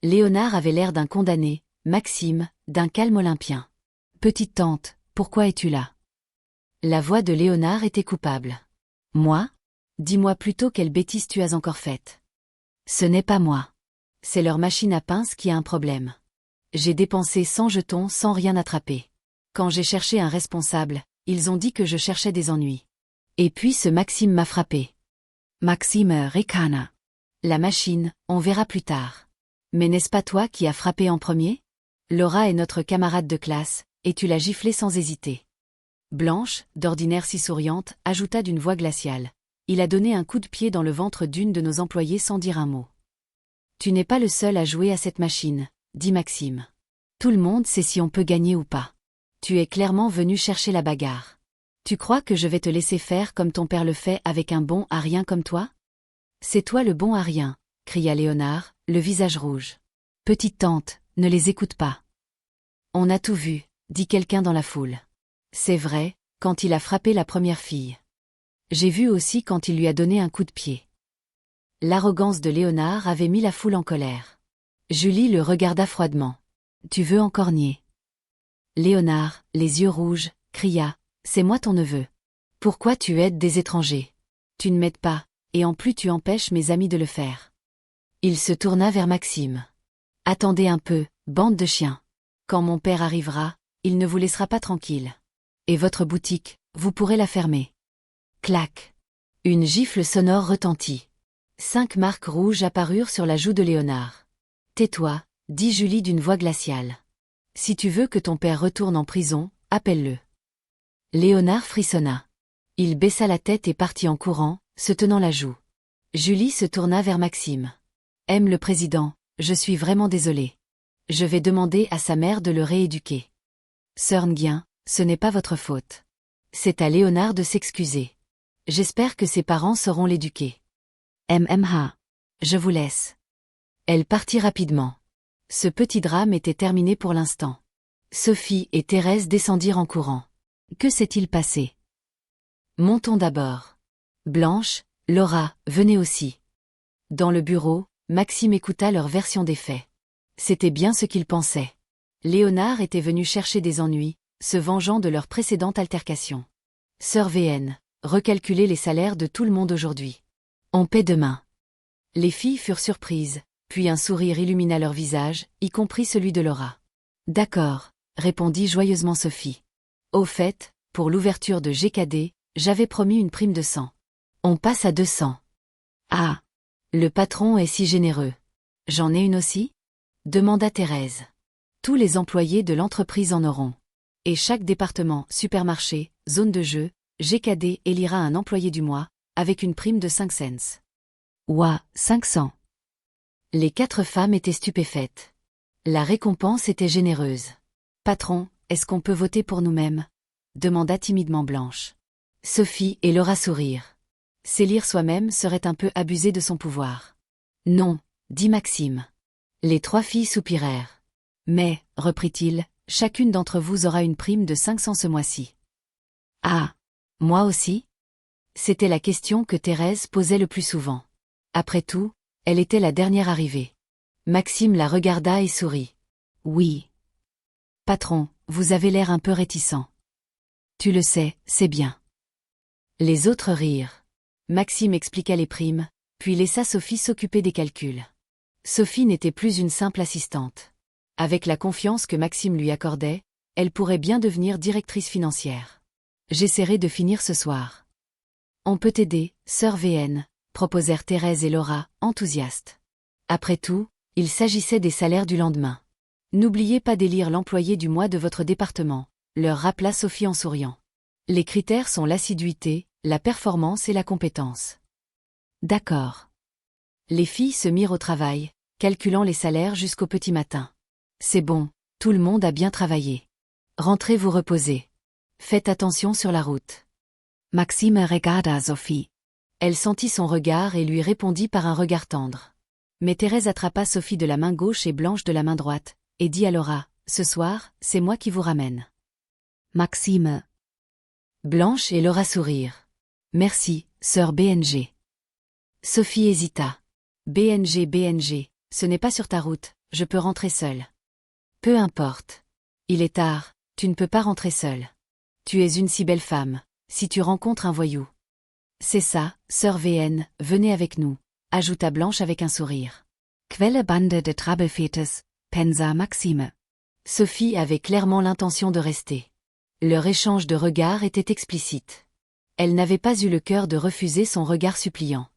Speaker 1: Léonard avait l'air d'un condamné, Maxime, d'un calme olympien. « Petite tante, pourquoi es-tu là ?» La voix de Léonard était coupable. « Moi ? Dis-moi plutôt quelle bêtise tu as encore faite. »« Ce n'est pas moi. C'est leur machine à pince qui a un problème. J'ai dépensé 100 jetons sans rien attraper. Quand j'ai cherché un responsable, ils ont dit que je cherchais des ennuis. Et puis ce Maxime m'a frappé. »« Maxime Rekana. La machine, on verra plus tard. Mais n'est-ce pas toi qui as frappé en premier ? Laura est notre camarade de classe, et tu l'as giflée sans hésiter. » Blanche, d'ordinaire si souriante, ajouta d'une voix glaciale. « Il a donné un coup de pied dans le ventre d'une de nos employées sans dire un mot. »« Tu n'es pas le seul à jouer à cette machine, » dit Maxime. « Tout le monde sait si on peut gagner ou pas. Tu es clairement venu chercher la bagarre. Tu crois que je vais te laisser faire comme ton père le fait avec un bon à rien comme toi ? C'est toi le bon à rien, » cria Léonard, le visage rouge. « Petite tante, ne les écoute pas. »« On a tout vu, » dit quelqu'un dans la foule. « C'est vrai, quand il a frappé la première fille. J'ai vu aussi quand il lui a donné un coup de pied. » L'arrogance de Léonard avait mis la foule en colère. Julie le regarda froidement. « Tu veux encore nier ?» Léonard, les yeux rouges, cria « C'est moi ton neveu. Pourquoi tu aides des étrangers ? Tu ne m'aides pas, et en plus tu empêches mes amis de le faire. » Il se tourna vers Maxime. « Attendez un peu, bande de chiens. Quand mon père arrivera, il ne vous laissera pas tranquille. Et votre boutique, vous pourrez la fermer. » Clac. Une gifle sonore retentit. 5 marques rouges apparurent sur la joue de Léonard. « Tais-toi, » dit Julie d'une voix glaciale. « Si tu veux que ton père retourne en prison, appelle-le. » Léonard frissonna. Il baissa la tête et partit en courant, se tenant la joue. Julie se tourna vers Maxime. « Aime le président, je suis vraiment désolée. Je vais demander à sa mère de le rééduquer. » Sœur Nguyen, ce n'est pas votre faute. C'est à Léonard de s'excuser. J'espère que ses parents sauront l'éduquer. MMH. Je vous laisse. Elle partit rapidement. Ce petit drame était terminé pour l'instant. Sophie et Thérèse descendirent en courant. Que s'est-il passé ? Montons d'abord. Blanche, Laura, venez aussi. Dans le bureau, Maxime écouta leur version des faits. C'était bien ce qu'il pensait. Léonard était venu chercher des ennuis, se vengeant de leur précédente altercation. Sœur VN, recalculez les salaires de tout le monde aujourd'hui. On paie demain. Les filles furent surprises, puis un sourire illumina leur visage, y compris celui de Laura. D'accord, répondit joyeusement Sophie. Au fait, pour l'ouverture de GKD, j'avais promis une prime de 100. On passe à 200. Ah, le patron est si généreux. J'en ai une aussi ? Demanda Thérèse. Tous les employés de l'entreprise en auront. Et chaque département, supermarché, zone de jeu, GKD élira un employé du mois, avec une prime de 5 cents. Ouah, 500. Les 4 femmes étaient stupéfaites. La récompense était généreuse. Patron, est-ce qu'on peut voter pour nous-mêmes ? Demanda timidement Blanche. Sophie et Laura sourirent. S'élire soi-même serait un peu abuser de son pouvoir. Non, dit Maxime. Les 3 filles soupirèrent. Mais, reprit-il, chacune d'entre vous aura une prime de 500 ce mois-ci. Ah, moi aussi ? C'était la question que Thérèse posait le plus souvent. Après tout, elle était la dernière arrivée. Maxime la regarda et sourit. Oui. Patron, vous avez l'air un peu réticent. Tu le sais, c'est bien. Les autres rirent. Maxime expliqua les primes, puis laissa Sophie s'occuper des calculs. Sophie n'était plus une simple assistante. Avec la confiance que Maxime lui accordait, elle pourrait bien devenir directrice financière. J'essaierai de finir ce soir. On peut t'aider, sœur VN, proposèrent Thérèse et Laura, enthousiastes. Après tout, il s'agissait des salaires du lendemain. N'oubliez pas d'élire l'employé du mois de votre département, leur rappela Sophie en souriant. Les critères sont l'assiduité, la performance et la compétence. D'accord. Les filles se mirent au travail, calculant les salaires jusqu'au petit matin. C'est bon, tout le monde a bien travaillé. Rentrez vous reposer. Faites attention sur la route.
Speaker 2: Maxime regarda Sophie.
Speaker 1: Elle sentit son regard et lui répondit par un regard tendre. Mais Thérèse attrapa Sophie de la main gauche et Blanche de la main droite, et dit à Laura, « Ce soir, c'est moi qui vous ramène. »
Speaker 2: Maxime.
Speaker 1: Blanche et Laura sourirent. « Merci, sœur BNG. » Sophie hésita. « BNG, ce n'est pas sur ta route, je peux rentrer seule. » « Peu importe. Il est tard, tu ne peux pas rentrer seule. Tu es une si belle femme, si tu rencontres un voyou. » « C'est ça, sœur VN, venez avec nous, » ajouta Blanche avec un sourire.
Speaker 2: Quelle bande de Trabelfetes, pensa Maxime.
Speaker 1: Sophie avait clairement l'intention de rester. Leur échange de regards était explicite. Elle n'avait pas eu le cœur de refuser son regard suppliant.